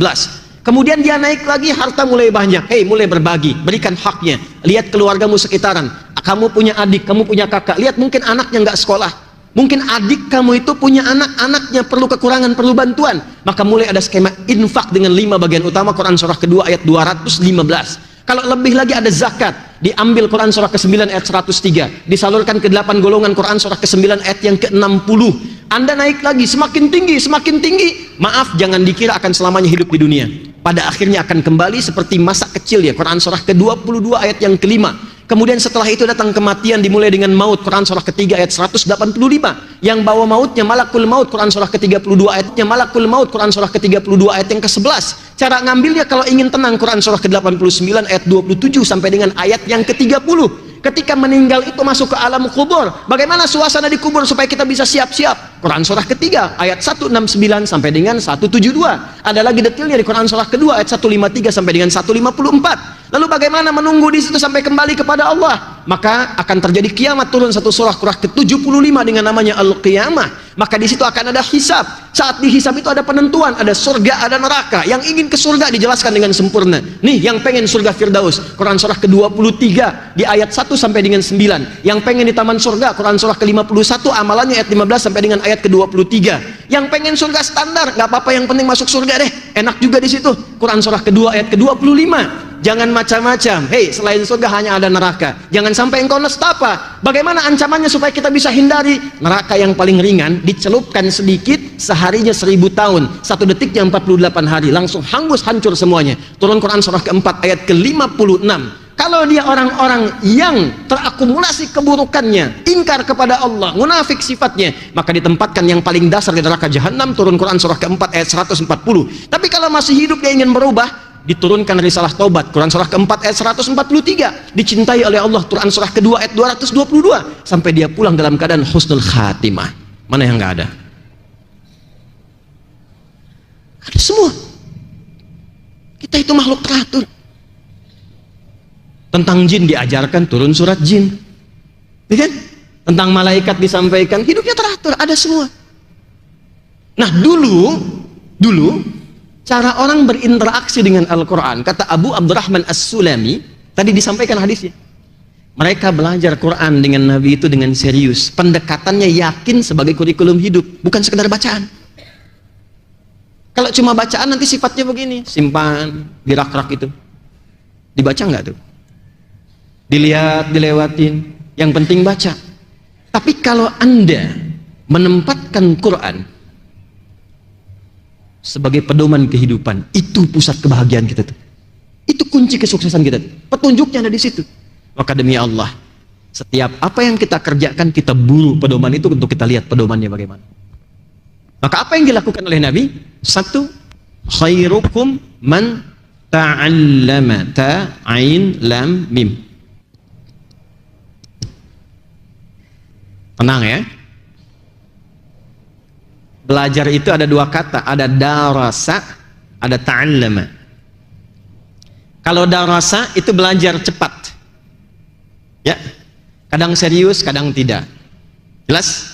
Kemudian dia naik lagi, harta mulai banyak. Mulai berbagi, berikan haknya. Lihat keluargamu sekitaran. Kamu punya adik, kamu punya kakak. Lihat mungkin anaknya nggak sekolah. Mungkin adik kamu itu punya anak-anaknya perlu kekurangan, perlu bantuan. Maka mulai ada skema infak dengan 5 bagian utama. Quran surah kedua ayat 215. Kalau lebih lagi ada zakat, diambil Quran surah ke-9 ayat 103, disalurkan ke 8 golongan. Quran surah ke-9 ayat yang ke-60. Anda naik lagi, semakin tinggi. Maaf, jangan dikira akan selamanya hidup di dunia. Pada akhirnya akan kembali seperti masa kecil ya. Quran surah ke-22 ayat yang ke-5. Kemudian setelah itu datang kematian, dimulai dengan maut. Quran surah ketiga ayat 185. Yang bawa mautnya malakul maut. Quran surah ke-32 ayatnya malakul maut. Quran surah ke-32 ayat yang ke-11. Cara ngambilnya kalau ingin tenang, Quran surah ke-89 ayat 27 sampai dengan ayat yang ke-30. Ketika meninggal itu masuk ke alam kubur, bagaimana suasana di kubur supaya kita bisa siap-siap? Quran surah ketiga ayat 169 sampai dengan 172. Ada lagi detailnya di Quran surah kedua ayat 153 sampai dengan 154. Lalu bagaimana menunggu di situ sampai kembali kepada Allah? Maka akan terjadi kiamat. Turun satu surah ke-75 dengan namanya Al-Qiyamah. Maka di situ akan ada hisab. Saat dihisab itu ada penentuan, ada surga, ada neraka. Yang ingin ke surga dijelaskan dengan sempurna. Nih, yang pengen surga Firdaus, Quran surah ke-23 di ayat 1 sampai dengan 9. Yang pengen di taman surga, Quran surah ke-51 amalannya ayat 15 sampai dengan ayat ke-23. Yang pengen surga standar, nggak apa-apa, yang penting masuk surga deh. Enak juga di situ. Quran surah kedua ayat ke-25. Jangan macam-macam. Hei, selain surga hanya ada neraka. Jangan sampai engkau nestapa. Bagaimana ancamannya supaya kita bisa hindari? Neraka yang paling ringan, dicelupkan sedikit, seharinya 1000 tahun. 1 detiknya 48 hari. Langsung hangus, hancur semuanya. Turun Quran surah keempat ayat ke-56. Kalau dia orang-orang yang terakumulasi keburukannya, ingkar kepada Allah, munafik sifatnya, maka ditempatkan yang paling dasar di neraka jahanam. Turun Quran surah keempat ayat 140. Tapi kalau masih hidup dia ingin berubah, diturunkan risalah taubat. Quran surah keempat ayat 143. Dicintai oleh Allah. Quran surah kedua ayat 222. Sampai dia pulang dalam keadaan husnul khatimah. Mana yang nggak ada? Ada semua. Kita itu makhluk teratur. Tentang jin diajarkan, turun surat jin, ya kan? Tentang malaikat disampaikan, hidupnya teratur, ada semua. Nah dulu cara orang berinteraksi dengan Al-Quran, kata Abu Abdurrahman As-Sulami, tadi disampaikan hadisnya, mereka belajar Quran dengan Nabi itu dengan serius, pendekatannya yakin sebagai kurikulum hidup, bukan sekedar bacaan. Kalau cuma bacaan nanti sifatnya begini, simpan di rak-rak itu, dibaca nggak tuh? Dilihat, dilewatin, yang penting baca. Tapi kalau Anda menempatkan Quran sebagai pedoman kehidupan, itu pusat kebahagiaan kita tuh. Itu kunci kesuksesan kita tuh. Petunjuknya ada di situ. Maka demi Allah, setiap apa yang kita kerjakan, kita buru pedoman itu untuk kita lihat pedomannya bagaimana. Maka apa yang dilakukan oleh Nabi? Satu, khairukum man ta'allama, ta'ain lam mim. Tenang ya. Belajar itu ada dua kata, ada darasa, ada ta'allama. Kalau darasa itu belajar cepat. Ya. Kadang serius, kadang tidak. Jelas?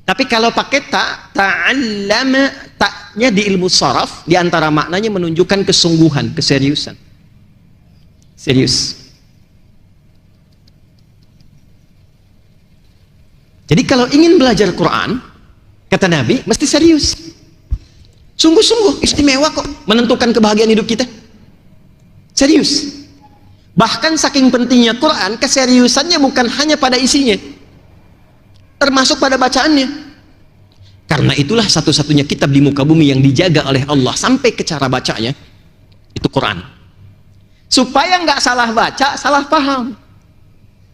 Tapi kalau pakai ta'allama, taknya di ilmu sharaf, di antara maknanya menunjukkan kesungguhan, keseriusan. Serius. Jadi kalau ingin belajar Quran, kata Nabi, mesti serius. Sungguh-sungguh, istimewa kok menentukan kebahagiaan hidup kita. Serius. Bahkan saking pentingnya Quran, keseriusannya bukan hanya pada isinya, termasuk pada bacaannya. Karena itulah satu-satunya kitab di muka bumi yang dijaga oleh Allah sampai ke cara bacanya, itu Quran. Supaya nggak salah baca, salah paham.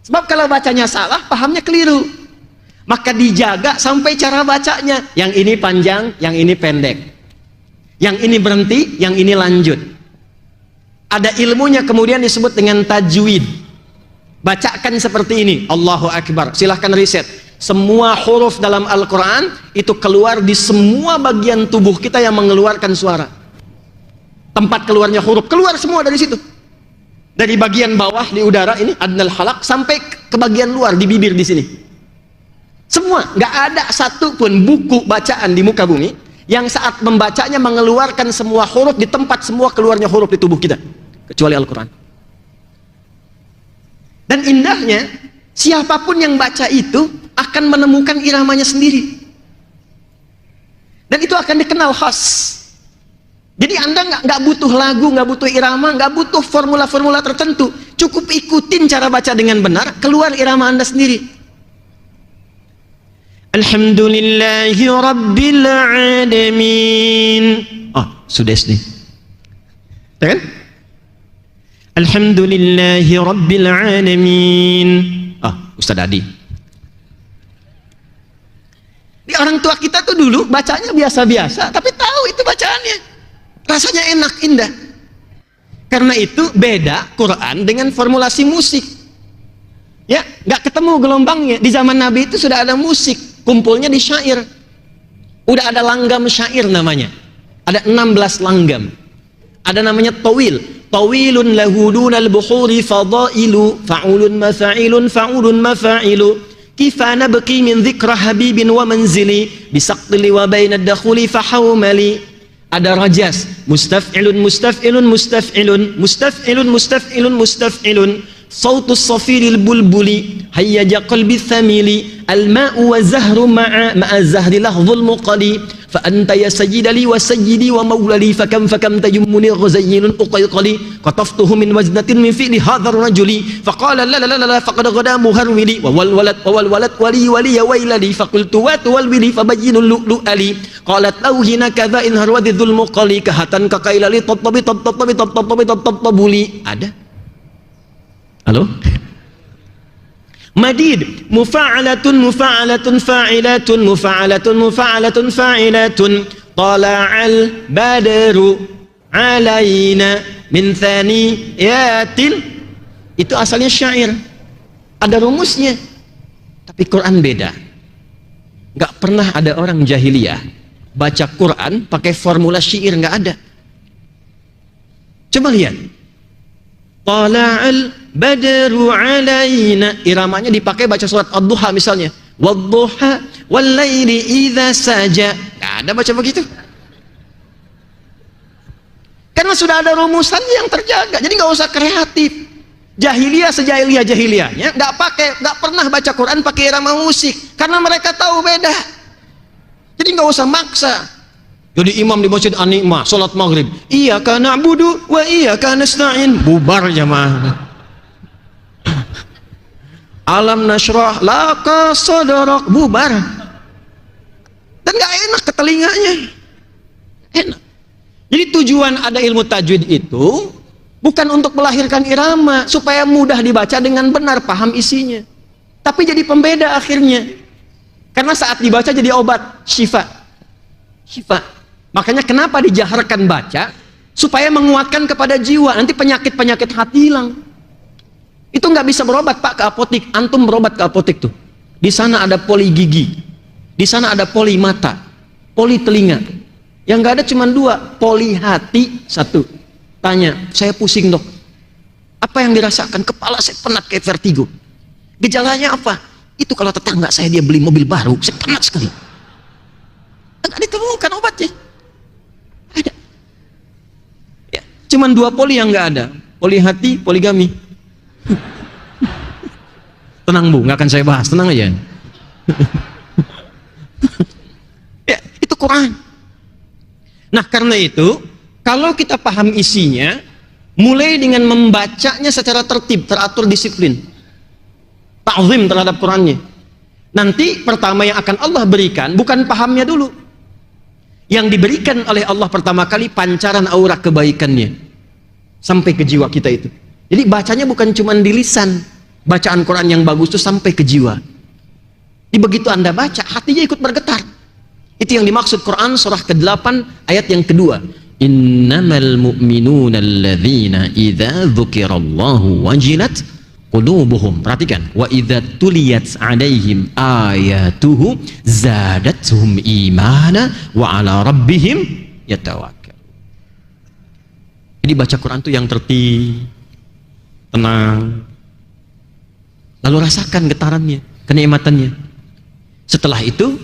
Sebab kalau bacanya salah, pahamnya keliru. Maka dijaga sampai cara bacanya. Yang ini panjang, yang ini pendek. Yang ini berhenti, yang ini lanjut. Ada ilmunya kemudian disebut dengan tajwid. Bacakan seperti ini, Allahu Akbar. Silahkan riset. Semua huruf dalam Al-Quran itu keluar di semua bagian tubuh kita yang mengeluarkan suara. Tempat keluarnya huruf, keluar semua dari situ. Dari bagian bawah di udara ini, adnal halak, sampai ke bagian luar di bibir di sini. Semua, nggak ada satu pun buku bacaan di muka bumi yang saat membacanya mengeluarkan semua huruf di tempat semua keluarnya huruf di tubuh kita, kecuali Al-Quran. Dan indahnya, siapapun yang baca itu akan menemukan iramanya sendiri. Dan itu akan dikenal khas. Jadi Anda nggak butuh lagu, nggak butuh irama, nggak butuh formula-formula tertentu. Cukup ikutin cara baca dengan benar, keluar irama Anda sendiri. Alhamdulillahi Rabbil Alamin. Sudah nih. Ya kan? Alhamdulillahi Rabbil Alamin. Ustaz Adi. Di orang tua kita tuh dulu bacanya biasa-biasa, tapi tahu itu bacaannya. Rasanya enak, indah. Karena itu beda Quran dengan formulasi musik. Ya, nggak ketemu gelombangnya. Di zaman Nabi itu sudah ada musik. Kumpulnya di syair. Udah ada langgam syair namanya. Ada 16 langgam. Ada namanya tawil. Tawilun lahudunal buhuri fadailu fa'ulun mafa'ilun fa'ulun mafa'ilu kifa nabqi min dhikra habibin wa manzili bisaqtili wa bainad dakhuli fahawmali. Ada rajas. Mustaf'ilun mustaf'ilun mustaf'ilun mustaf'ilun mustaf'ilun mustaf'ilun صوت الصفير البلبلي هيج قلبي الثميل الماء والزهر مع الزهر لحظ المقلي fa anta ya sayyidali wa sayyidi wa maulali fakam tajummuni ghazayyinun uqayqali qataftuhu min wajnatin min fi'li hadzal rajuli faqala la la la la faqad ghada muharwili wa wal walad wali ya wailali faqultu wa wal wili fabayyinul lu'ali qalat lauhina kadza in harwadi dzul muqali kahatan kakailali tattabi ada. Halo? Madid mufa'alatun fa'ilatun tala'al badru alaina min thaniyatin. Itu asalnya syair, ada rumusnya, tapi Quran beda. Gak pernah ada orang jahiliyah baca Quran pakai formula syair, gak ada. Coba lihat, tala'al badru alaina, iramanya dipakai baca surat ad-duha misalnya, wadduha wallaili idza saja. Nggak ada baca begitu, karena sudah ada rumusan yang terjaga. Jadi nggak usah kreatif. Jahiliyah jahiliyahnya nggak pernah baca Quran pakai irama musik, karena mereka tahu beda. Jadi nggak usah maksa. Jadi imam di masjid An-Ni'mah salat maghrib, iyyaka na'budu wa iyyaka nasta'in, bubar jamaah. Alam nashrah laka sadrak, bubar. Dan gak enak ke telinganya. Enak. Jadi tujuan ada ilmu tajwid itu bukan untuk melahirkan irama supaya mudah dibaca dengan benar, paham isinya, tapi jadi pembeda akhirnya. Karena saat dibaca jadi obat, syifa. Makanya kenapa dijaharkan baca, supaya menguatkan kepada jiwa. Nanti penyakit hati hilang. Itu nggak bisa berobat Pak ke apotik. Antum berobat ke apotik tuh, di sana ada poli gigi, di sana ada poli mata, poli telinga. Yang nggak ada cuma 2, poli hati 1. Tanya, saya pusing dok, apa yang dirasakan? Kepala saya penat kayak vertigo. Gejalanya apa? Itu kalau tetangga saya dia beli mobil baru, saya penat sekali. Nggak ditemukan obatnya. Ada. Ya, cuman 2 poli yang nggak ada, poli hati, poligami. Tenang Bu, nggak akan saya bahas, tenang aja. Ya, itu Quran. Nah karena itu, kalau kita paham isinya, mulai dengan membacanya secara tertib, teratur, disiplin, ta'zim terhadap Qurannya. Nanti pertama yang akan Allah berikan bukan pahamnya dulu. Yang diberikan oleh Allah pertama kali pancaran aura kebaikannya sampai ke jiwa kita itu. Jadi bacanya bukan cuma di lisan, bacaan Quran yang bagus itu sampai ke jiwa. Jadi begitu Anda baca, hatinya ikut bergetar. Itu yang dimaksud Quran surah ke-8 ayat yang kedua. Innamal mu'minuna alladzina idza dzukirallahu wajilat qulubuhum. Perhatikan, wa idza tuliyat 'alaihim ayatuhu zadatuhum imana wa 'ala rabbihim yatawakkal. Jadi baca Quran itu yang tertib, tenang, lalu rasakan getarannya, kenikmatannya. Setelah itu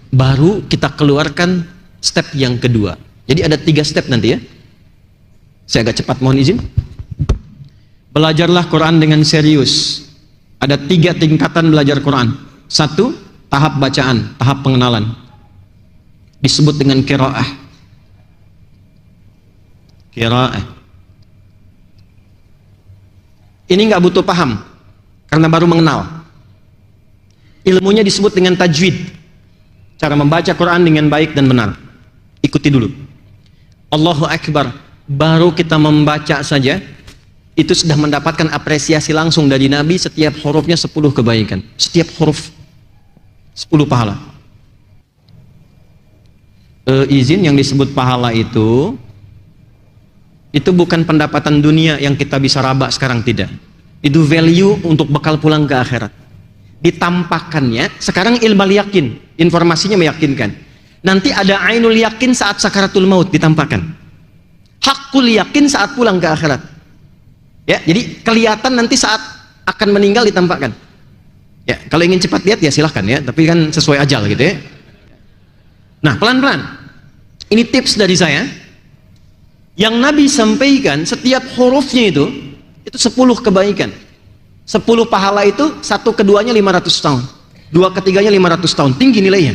baru kita keluarkan step yang kedua. Jadi ada 3 step nanti ya. Saya agak cepat, mohon izin. Belajarlah Quran dengan serius. Ada 3 tingkatan belajar Quran. 1, tahap bacaan, tahap pengenalan, disebut dengan qiraah. Ini nggak butuh paham, karena baru mengenal. Ilmunya disebut dengan tajwid, cara membaca Quran dengan baik dan benar. Ikuti dulu. Allahu Akbar, baru kita membaca saja, itu sudah mendapatkan apresiasi langsung dari Nabi. Setiap hurufnya 10 kebaikan, setiap huruf 10 pahala. Izin, yang disebut pahala itu bukan pendapatan dunia yang kita bisa raba sekarang, tidak. Itu value untuk bekal pulang ke akhirat. Ditampakkannya sekarang ilmu yakin, informasinya meyakinkan. Nanti ada ainul yakin saat sakaratul maut, ditampakkan. Hakul yakin saat pulang ke akhirat. Ya, jadi kelihatan nanti saat akan meninggal, ditampakkan. Ya, kalau ingin cepat lihat ya silahkan ya, tapi kan sesuai ajal gitu ya. Nah, pelan-pelan. Ini tips dari saya. Yang Nabi sampaikan, setiap hurufnya itu 10 kebaikan. 10 pahala itu, 1 keduanya 500 tahun, 2 ketiganya 500 tahun, tinggi nilainya.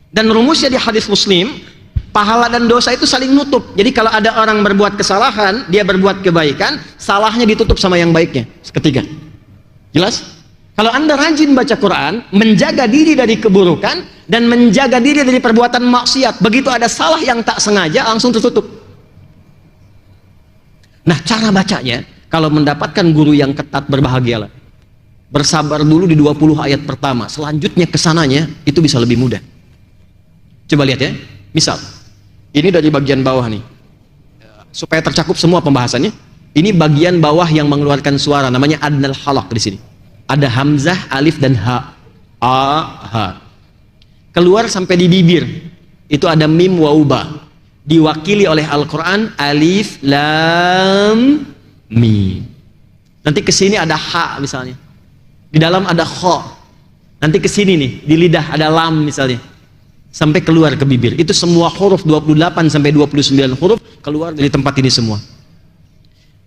Dan rumusnya di hadis Muslim, pahala dan dosa itu saling nutup. Jadi kalau ada orang berbuat kesalahan, dia berbuat kebaikan, salahnya ditutup sama yang baiknya ketiga. Jelas? Kalau Anda rajin baca Quran, menjaga diri dari keburukan dan menjaga diri dari perbuatan maksiat, begitu ada salah yang tak sengaja langsung tertutup. Nah, cara bacanya, kalau mendapatkan guru yang ketat, berbahagialah. Bersabar dulu di 20 ayat pertama, selanjutnya kesananya itu bisa lebih mudah. Coba lihat ya, misal ini dari bagian bawah nih, supaya tercakup semua pembahasannya. Ini bagian bawah yang mengeluarkan suara, namanya adnal halaq di sini. Ada hamzah, alif dan ha. A, ha. Keluar sampai di bibir, itu ada mim waw ba. Diwakili oleh Al-Quran alif lam mim. Nanti kesini ada ha misalnya, di dalam ada kha. Nanti kesini nih di lidah ada lam misalnya, sampai keluar ke bibir. Itu semua huruf 28 sampai 29 huruf keluar dari tempat ini semua.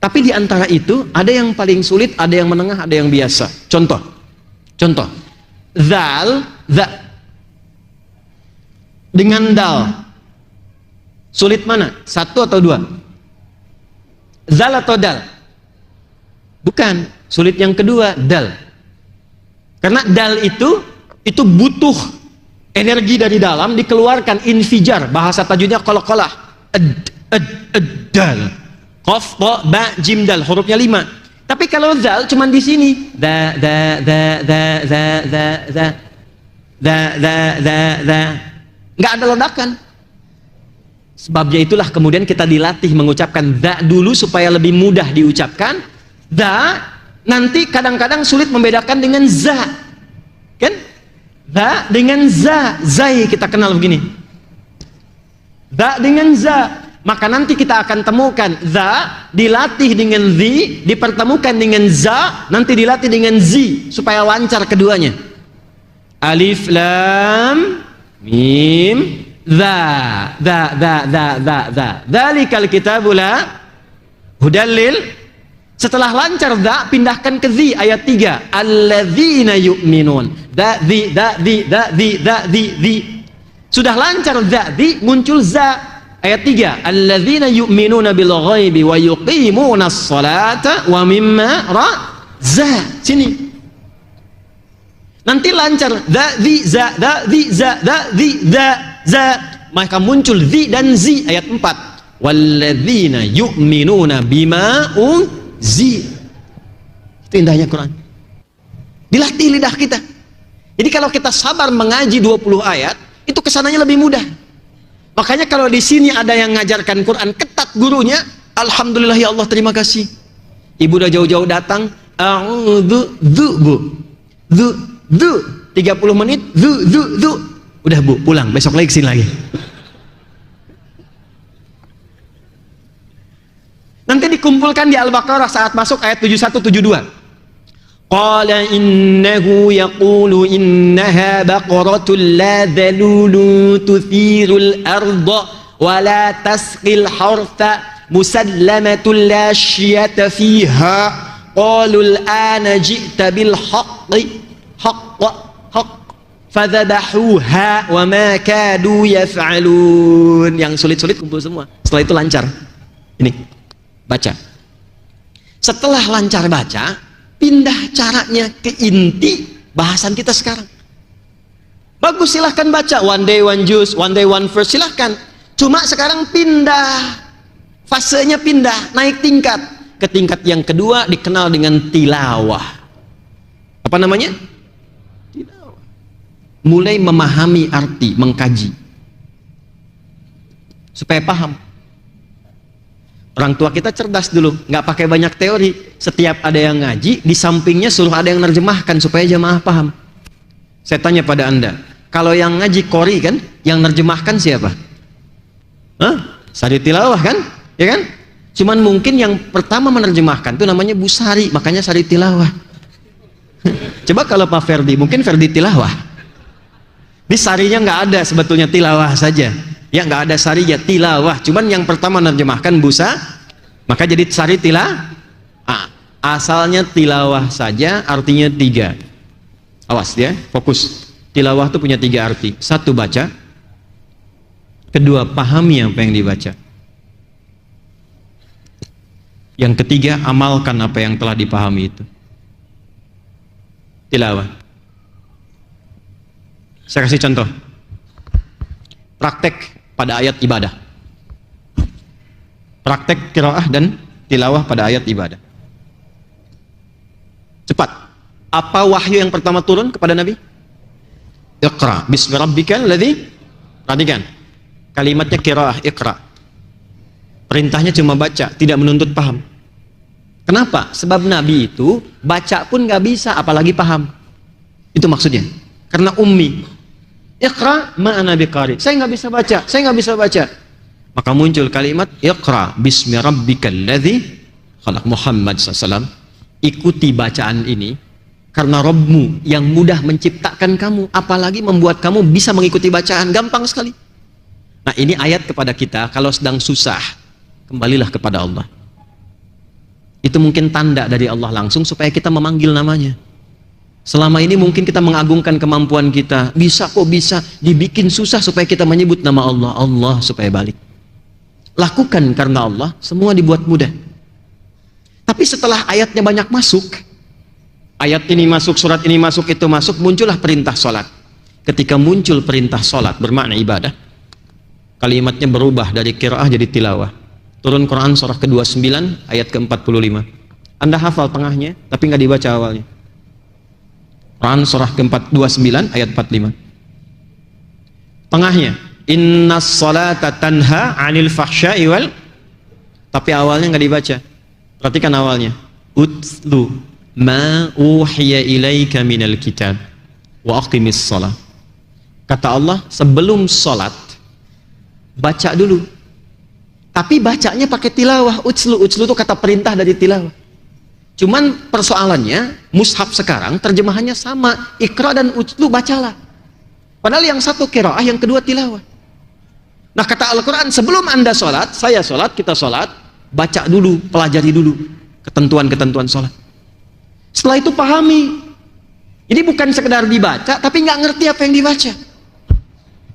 Tapi di antara itu ada yang paling sulit, ada yang menengah, ada yang biasa. Contoh zal, za dengan dal, sulit mana? Satu atau dua? Zal atau dal? Bukan, sulit yang kedua, dal. Karena dal itu butuh energi dari dalam dikeluarkan, infijar, bahasa tajwidnya qalqalah. Dal, qaf, ta, ba, jim, dal, hurufnya 5. Tapi kalau zal cuman di sini, nggak ada ledakan. Sebabnya itulah kemudian kita dilatih mengucapkan za dulu supaya lebih mudah diucapkan. Za nanti kadang-kadang sulit membedakan dengan za, kan? Za dengan za, zai kita kenal begini. Za dengan za, maka nanti kita akan temukan za dilatih dengan zi, dipertemukan dengan za, nanti dilatih dengan zi supaya lancar keduanya. Alif lam mim za. Dzalikal kitabu la hudallil. Setelah lancar za, pindahkan ke zi ayat 3. Alladzina yu'minun. Zi. Sudah lancar za, zi, muncul za ayat 3. Alladzina yu'minuna bil ghaibi wa yuqimunas salata wa mimma za. Sini. Nanti lancar za, maka muncul zi dan zi ayat 4. Walladzina yu'minuna bima zi. Itu indahnya Quran. Dilatih lidah kita. Jadi kalau kita sabar mengaji 20 ayat, itu kesananya lebih mudah. Makanya kalau di sini ada yang ngajarkan Quran ketat gurunya, alhamdulillah ya Allah, terima kasih. Ibu udah jauh-jauh datang, bu. 30 menit, udah bu, pulang, besok lagi kesini lagi. Nanti dikumpulkan di Al-Baqarah saat masuk ayat 71-72. Qala innahu yaqulu innaha baqaratun la dhalulun tuthirul arda wa la tasqil hartha musallamatun la syiyata fiha. Qalu al-ana ji'ta bil haqqi haqq fadhabahuha wa ma kadu yaf'alun. Yang sulit-sulit kumpul semua. Setelah itu lancar. Ini baca. Setelah lancar baca, pindah caranya ke inti bahasan kita sekarang. Bagus, silahkan baca one day one juice, one day one verse, silahkan. Cuma sekarang pindah, fasenya pindah, naik tingkat. Ke tingkat yang kedua dikenal dengan tilawah. Apa namanya? Tilawah. Mulai memahami arti, mengkaji supaya paham. Orang tua kita cerdas dulu, nggak pakai banyak teori. Setiap ada yang ngaji, di sampingnya suruh ada yang nerjemahkan supaya jamaah paham. Saya tanya pada Anda, kalau yang ngaji Qori kan, yang nerjemahkan siapa? Sari Tilawah kan? Ya kan? Cuman mungkin yang pertama menerjemahkan itu namanya Bu Sari, makanya Sari Tilawah. Coba kalau Pak Ferdi, mungkin Ferdi Tilawah. Di sarinya nggak ada, sebetulnya tilawah saja. Ya nggak ada sari ya tilawah. Cuman yang pertama menerjemahkan busa, maka jadi sari asalnya tilawah saja, artinya 3. Awas ya, fokus. Tilawah itu punya 3 arti. 1 baca, Kedua, pahami apa yang dibaca. Yang ketiga, amalkan apa yang telah dipahami itu. Tilawah. Saya kasih contoh. Praktek pada ayat ibadah. Praktek qiraah dan tilawah pada ayat ibadah. Cepat. Apa wahyu yang pertama turun kepada Nabi? Iqra bismi rabbikal ladzi. Perhatikan. Kalimatnya qiraah, iqra. Perintahnya cuma baca, tidak menuntut paham. Kenapa? Sebab Nabi itu baca pun nggak bisa, apalagi paham. Itu maksudnya. Karena ummi. Iqra ma'ana biqari. Saya nggak bisa baca, saya nggak bisa baca. Maka muncul kalimat Iqra bismi rabbikal ladzi khalaq. Muhammad SAW, ikuti bacaan ini karena Rabbmu yang mudah menciptakan kamu, apalagi membuat kamu bisa mengikuti bacaan. Gampang sekali. Nah, ini ayat kepada kita, kalau sedang susah, kembalilah kepada Allah. Itu mungkin tanda dari Allah langsung supaya kita memanggil namanya. Selama ini mungkin kita mengagungkan kemampuan kita, bisa kok bisa, dibikin susah supaya kita menyebut nama Allah. Allah supaya balik. Lakukan karena Allah, semua dibuat mudah. Tapi setelah ayatnya banyak masuk, ayat ini masuk, surat ini masuk, itu masuk, muncullah perintah sholat. Ketika muncul perintah sholat bermakna ibadah, kalimatnya berubah dari qiraah jadi tilawah. Turun Quran surah ke-29 ayat ke-45. Anda hafal tengahnya tapi nggak dibaca awalnya. Quran surah ke-29 ayat 45. Tengahnya, innas salata tanha 'anil fahsya'i wal, tapi awalnya nggak dibaca. Perhatikan awalnya. Utlu ma uhiya ilaika minal kitab wa aqimis shalah. Kata Allah, sebelum salat baca dulu. Tapi bacanya pakai tilawah. Utslu itu kata perintah dari tilawah. Cuman persoalannya, mushaf sekarang terjemahannya sama, Iqra dan utslu, bacalah. Padahal yang satu qiraah, yang kedua tilawah. Nah, kata Al-Quran, sebelum Anda sholat, saya sholat, kita sholat, baca dulu, pelajari dulu ketentuan-ketentuan sholat. Setelah itu pahami. Jadi bukan sekedar dibaca, tapi nggak ngerti apa yang dibaca.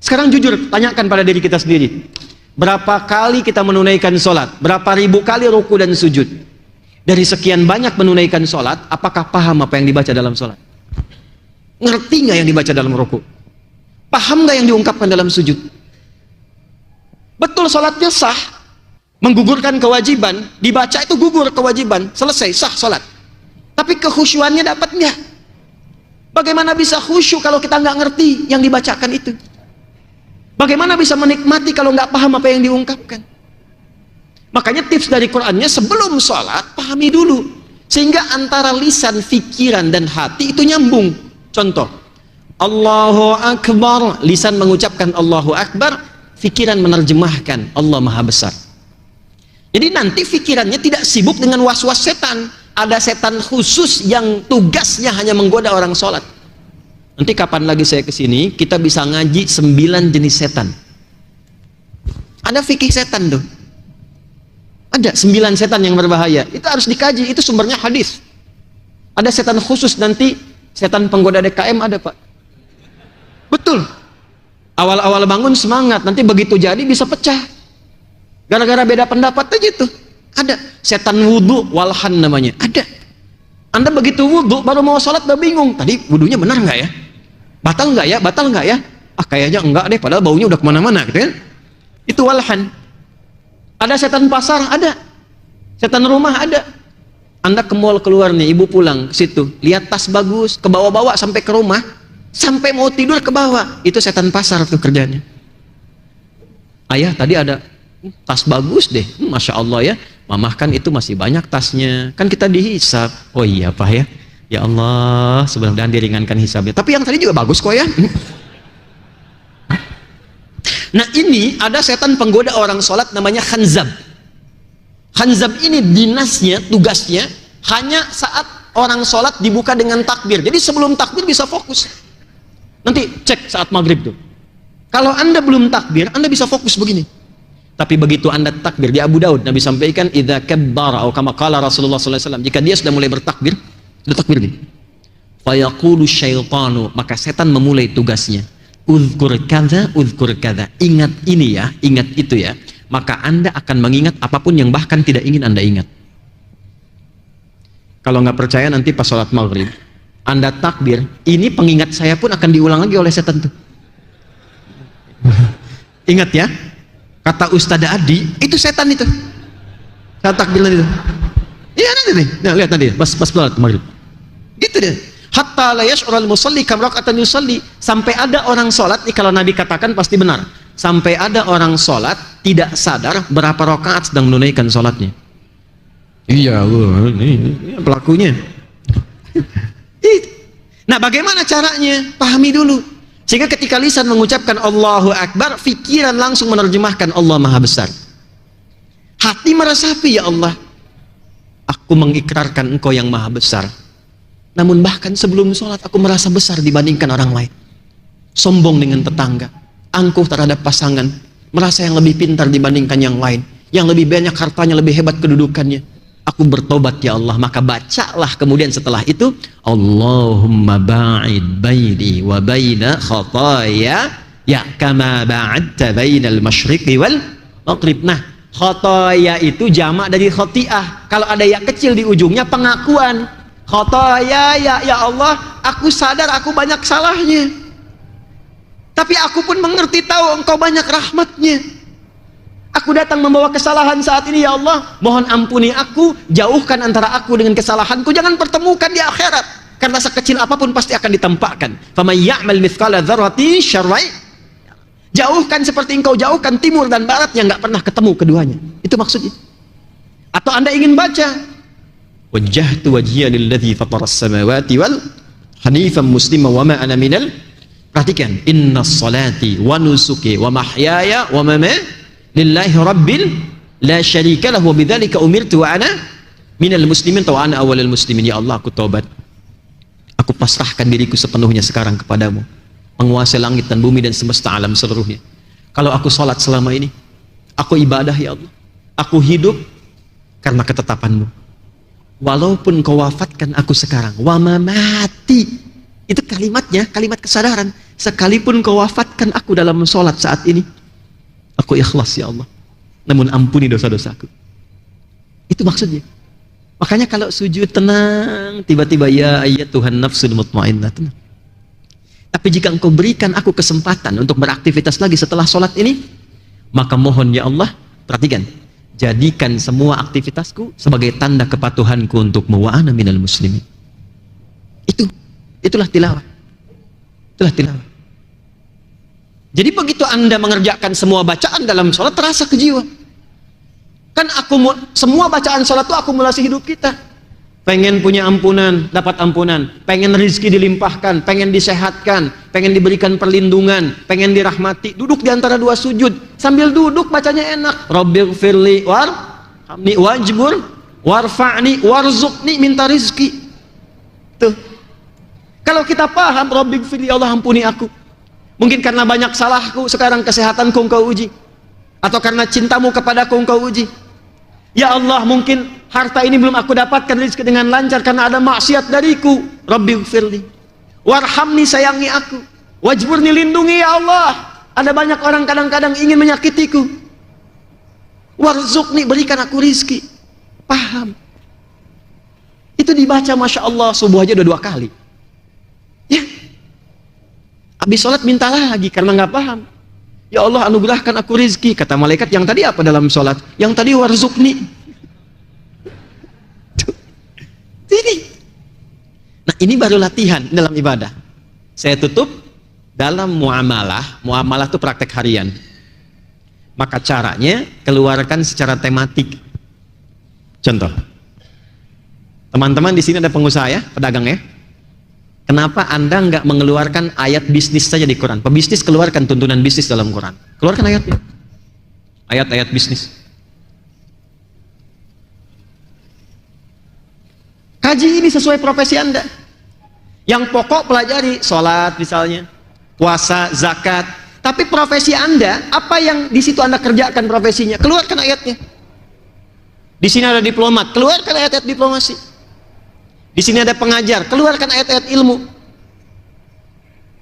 Sekarang jujur, tanyakan pada diri kita sendiri. Berapa kali kita menunaikan sholat? Berapa ribu kali ruku dan sujud? Dari sekian banyak menunaikan sholat, apakah paham apa yang dibaca dalam sholat? Ngerti nggak yang dibaca dalam ruku? Paham nggak yang diungkapkan dalam sujud? Betul sholatnya sah, menggugurkan kewajiban, dibaca itu gugur kewajiban, selesai, sah sholat. Tapi kekhusyuannya dapat nggak? Bagaimana bisa khusyuk kalau kita nggak ngerti yang dibacakan itu? Bagaimana bisa menikmati kalau nggak paham apa yang diungkapkan? Makanya tips dari Qur'annya, sebelum sholat pahami dulu, sehingga antara lisan, pikiran dan hati itu nyambung. Contoh, Allahu Akbar, lisan mengucapkan Allahu Akbar, pikiran menerjemahkan Allah Maha Besar. Jadi nanti pikirannya tidak sibuk dengan was-was setan. Ada setan khusus yang tugasnya hanya menggoda orang sholat. Nanti kapan lagi saya kesini, kita bisa ngaji 9 jenis setan. Ada fikih setan tuh. Ada 9 setan yang berbahaya. Itu harus dikaji, itu sumbernya hadis. Ada setan khusus nanti, setan penggoda DKM ada, Pak. Betul. Awal-awal bangun semangat, nanti begitu jadi bisa pecah. Gara-gara beda pendapat aja tuh. Ada setan wudhu walhan namanya. Ada. Anda begitu wudhu baru mau sholat udah bingung. Tadi wudhunya benar nggak ya? Batal nggak ya? Batal nggak ya? Ah, kayaknya enggak deh. Padahal baunya udah kemana-mana gitu kan? Itu walhan. Ada setan pasar, ada. Setan rumah ada. Anda ke mall keluar nih, ibu pulang ke situ, lihat tas bagus, ke bawa-bawa sampai ke rumah, sampai mau tidur ke bawah. Itu setan pasar tuh kerjanya. Ayah tadi ada tas bagus deh, Masya Allah ya. Mamah kan itu masih banyak tasnya, kan kita dihisab. Oh iya Pak ya, ya Allah sebenarnya diringankan hisabnya. Tapi yang tadi juga bagus kok ya. Nah ini ada setan penggoda orang sholat namanya Khanzab. Khanzab ini dinasnya, tugasnya hanya saat orang sholat dibuka dengan takbir. Jadi sebelum takbir bisa fokus. Nanti cek saat maghrib tuh. Kalau Anda belum takbir, Anda bisa fokus begini. Tapi begitu Anda takbir, di Abu Daud Nabi sampaikan, idza kabbara atau kama qala Rasulullah sallallahu alaihi wasallam, jika dia sudah mulai bertakbir, sudah takbir gini. Fayaqulu syaitanu, maka setan memulai tugasnya. uzkur kadza. Ingat ini ya, ingat itu ya. Maka Anda akan mengingat apapun yang bahkan tidak ingin Anda ingat. Kalau nggak percaya nanti pas sholat maghrib, Anda takbir, ini pengingat saya pun akan diulang lagi oleh setan tuh. Ingat ya, kata Ustadz Adi, itu setan itu. Saya takbir nanti itu. Iya nanti nih, nah, lihat nanti pas sholat maghrib. Gitu deh. Hatta la yash'urul musalli kam raka'atan yusalli. Sampai ada orang sholat, kalau Nabi katakan pasti benar. Sampai ada orang sholat tidak sadar berapa rakaat sedang menunaikan sholatnya. Iya, ini pelakunya. Nah, bagaimana caranya? Pahami dulu. Sehingga ketika lisan mengucapkan Allahu Akbar, pikiran langsung menerjemahkan Allah Maha Besar. Hati meresapi, ya Allah, aku mengikrarkan Engkau yang Maha Besar. Namun bahkan sebelum sholat aku merasa besar dibandingkan orang lain. Sombong dengan tetangga, angkuh terhadap pasangan, merasa yang lebih pintar dibandingkan yang lain, yang lebih banyak hartanya, lebih hebat kedudukannya. Aku bertobat ya Allah. Maka bacalah kemudian setelah itu, Allahumma ba'id baini wa baina khataya ya kama ba'adta bainal masyriqi wal maghrib. Nah, khataya itu jamak dari khati'ah. Kalau ada ya kecil di ujungnya, pengakuan. Khataya ya Allah, aku sadar aku banyak salahnya, tapi aku pun mengerti tahu Engkau banyak rahmatnya. Aku datang membawa kesalahan saat ini ya Allah, mohon ampuni aku, jauhkan antara aku dengan kesalahanku, jangan pertemukan di akhirat, karena sekecil apapun pasti akan ditempatkan. Faman ya'mal mithqala dzarratin syarran, jauhkan seperti Engkau jauhkan timur dan barat yang nggak pernah ketemu keduanya. Itu maksudnya. Atau Anda ingin baca wajjahtu wajhiya lilladzi fataras samawati wal hanifan musliman wa ma ana minal, perhatikan, innas salati wa nusuki wa mahyaya wa mamati lillahi rabbil la syarika lahu wa bidzalika umirtu wa ana minal muslimin wa ana awwalul muslimin. Ya Allah, aku taubat, aku pasrahkan diriku sepenuhnya sekarang kepadamu, penguasa langit dan bumi dan semesta alam seluruhnya. Kalau aku salat selama ini, aku ibadah ya Allah, aku hidup karena ketetapanmu. Walaupun Kau wafatkan aku sekarang, wa mamati, itu kalimatnya, kalimat kesadaran. Sekalipun Kau wafatkan aku dalam sholat saat ini, aku ikhlas ya Allah, namun ampuni dosa-dosaku. Itu maksudnya. Makanya kalau sujud tenang, tiba-tiba ya Tuhan nafsul mutmainnah, tenang. Tapi jika Engkau berikan aku kesempatan untuk beraktivitas lagi setelah sholat ini, maka mohon ya Allah, perhatikan, jadikan semua aktivitasku sebagai tanda kepatuhanku untukmu wa ana minal muslimin. Itulah tilawah. Itulah tilawah. Jadi begitu Anda mengerjakan semua bacaan dalam sholat, terasa ke jiwa. Kan semua bacaan sholat itu akumulasi hidup kita. Pengen punya ampunan, dapat ampunan. Pengen rezeki dilimpahkan, pengen disehatkan, pengen diberikan perlindungan, pengen dirahmati. Duduk di antara dua sujud, sambil duduk bacanya enak. Rabbighfirli warhamni wajbur warfa'ni warzuqni, minta rezeki. Tuh. Kalau kita paham Rabbighfirli, Allah ampuni aku. Mungkin karena banyak salahku, sekarang kesehatanku Engkau uji. Atau karena cintamu kepadaku Engkau uji. Ya Allah, mungkin harta ini belum aku dapatkan rezeki dengan lancar karena ada maksiat dariku. Rabbighfirli warhamni, sayangi aku. Wajburni, lindungi ya Allah, ada banyak orang kadang-kadang ingin menyakitiku. Warzuqni, berikan aku rezeki. Paham? Itu dibaca Masya Allah, subuh aja udah 2 kali ya. Habis sholat minta lagi karena nggak paham. Ya Allah, anugerahkan aku rezeki. Kata malaikat, yang tadi apa dalam sholat? Yang tadi warzuqni. Ini. Nah, ini baru latihan dalam ibadah. Saya tutup dalam muamalah. Muamalah itu praktek harian. Maka caranya keluarkan secara tematik. Contoh. Teman-teman di sini ada pengusaha ya, pedagang ya. Kenapa Anda nggak mengeluarkan ayat bisnis saja di Quran? Pebisnis keluarkan tuntunan bisnis dalam Quran. Keluarkan ayatnya. Ayat-ayat bisnis. Kaji ini sesuai profesi Anda. Yang pokok pelajari sholat misalnya, puasa, zakat. Tapi profesi Anda, apa yang di situ Anda kerjakan profesinya? Keluarkan ayatnya. Di sini ada diplomat, keluarkan ayat-ayat diplomasi. Di sini ada pengajar, keluarkan ayat-ayat ilmu.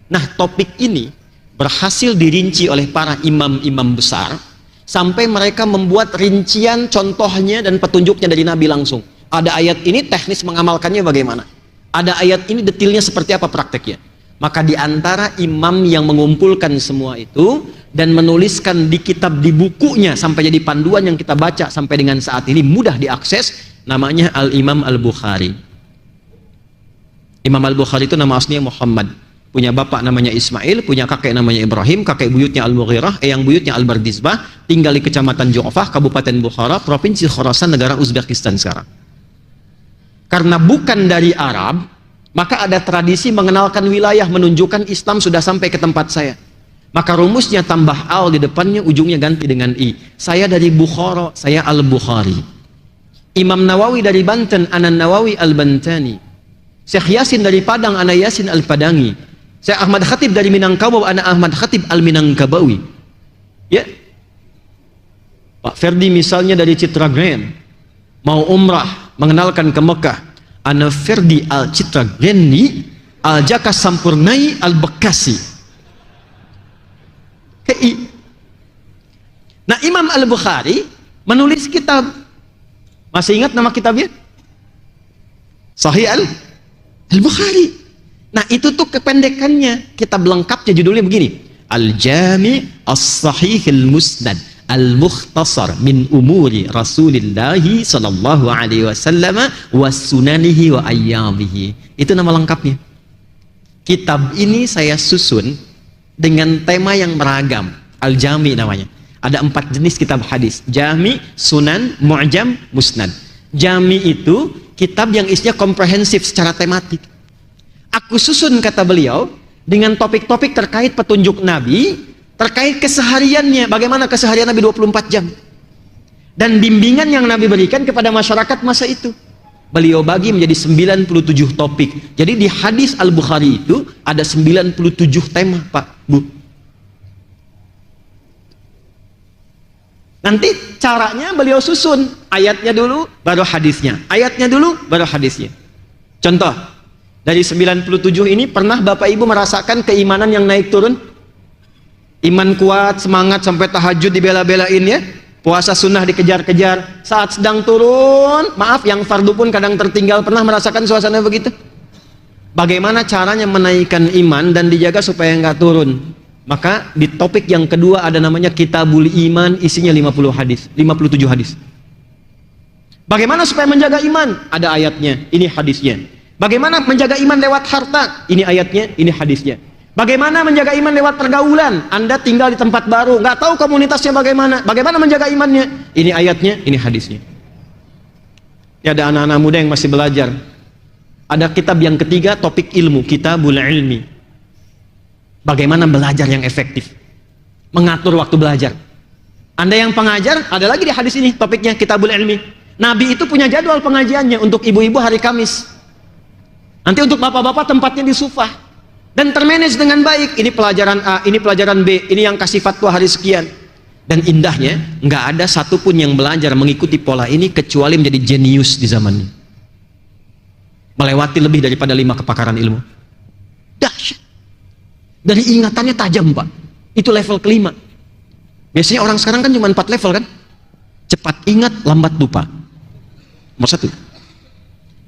Nah, topik ini berhasil dirinci oleh para imam-imam besar, sampai mereka membuat rincian contohnya dan petunjuknya dari Nabi langsung. Ada ayat ini, teknis mengamalkannya bagaimana? Ada ayat ini, detailnya seperti apa prakteknya? Maka di antara imam yang mengumpulkan semua itu dan menuliskan di kitab, di bukunya, sampai jadi panduan yang kita baca sampai dengan saat ini mudah diakses, namanya Al-Imam Al-Bukhari. Imam Al-Bukhari itu nama aslinya Muhammad, punya bapak namanya Ismail, punya kakek namanya Ibrahim, kakek buyutnya Al-Mughirah, eyang buyutnya Al-Bardizbah, tinggal di kecamatan Ju'fah, Kabupaten Bukhara, Provinsi Khorasan, negara Uzbekistan sekarang. Karena bukan dari Arab, maka ada tradisi mengenalkan wilayah, menunjukkan Islam sudah sampai ke tempat saya. Maka rumusnya tambah al di depannya, ujungnya ganti dengan i. Saya dari Bukhara, saya Al-Bukhari. Imam Nawawi dari Banten, ana Nawawi Al-Bantani. Syekh Yasin dari Padang, ana Yasin Al-Padangi. Syekh Ahmad Khatib dari Minangkabau, ana Ahmad Khatib Al-Minangkabawi. Ya. Pak Ferdi misalnya dari Citra Grand, mau umrah, mengenalkan ke Mekah, ana Ferdi Al-Citra Grandi Al-Jaka Sampurnai Al-Bekasi. Nah, Imam Al-Bukhari menulis kitab. Masih ingat nama kitabnya? Sahih Al-Bukhari. Nah, itu tuh kependekannya. Kitab lengkapnya judulnya begini: Al-Jami' As-Sahih Al-Musnad Al-Mukhtasar min umuri Rasulillahi sallallahu alaihi wasallam wa sunanihi wa ayyamihi. Itu nama lengkapnya. Kitab ini saya susun dengan tema yang beragam. Al-Jami namanya. Ada 4 jenis kitab hadis: Jami, Sunan, Mu'jam, Musnad. Jami itu kitab yang isinya komprehensif secara tematik. Aku susun, kata beliau, dengan topik-topik terkait petunjuk Nabi, terkait kesehariannya, bagaimana keseharian Nabi 24 jam. Dan bimbingan yang Nabi berikan kepada masyarakat masa itu. Beliau bagi menjadi 97 topik. Jadi di hadis Al-Bukhari itu ada 97 tema, Pak, Bu. Nanti caranya beliau susun, ayatnya dulu baru hadisnya, ayatnya dulu baru hadisnya. Contoh, dari 97 ini pernah Bapak Ibu merasakan keimanan yang naik turun? Iman kuat, semangat sampai tahajud dibela-belain ya, puasa sunnah dikejar-kejar, saat sedang turun, maaf yang fardu pun kadang tertinggal. Pernah merasakan suasana begitu? Bagaimana caranya menaikkan iman dan dijaga supaya nggak turun? Maka di topik yang kedua ada namanya Kitabul Iman, isinya 50 hadis, 57 hadis. Bagaimana supaya menjaga iman? Ada ayatnya, ini hadisnya. Bagaimana menjaga iman lewat harta? Ini ayatnya, ini hadisnya. Bagaimana menjaga iman lewat pergaulan? Anda tinggal di tempat baru, nggak tahu komunitasnya bagaimana. Bagaimana menjaga imannya? Ini ayatnya, ini hadisnya. Ya, ada anak-anak muda yang masih belajar. Ada kitab yang ketiga, topik ilmu, Kitabul Ilmi. Bagaimana belajar yang efektif, mengatur waktu belajar. Anda yang pengajar, ada lagi di hadis ini topiknya Kitabul Ilmi. Nabi itu punya jadwal pengajiannya. Untuk ibu-ibu hari Kamis, nanti untuk bapak-bapak tempatnya di Sufah, dan termanage dengan baik. Ini pelajaran A, ini pelajaran B, ini yang kasih fatwa hari sekian. Dan indahnya, nggak ada satupun yang belajar mengikuti pola ini kecuali menjadi jenius di zamannya, melewati lebih daripada 5 kepakaran ilmu. Dahsyat. Dari ingatannya tajam, Pak. Itu level kelima. Biasanya orang sekarang kan cuma 4 level kan? Cepat ingat, lambat lupa. Nomor 1.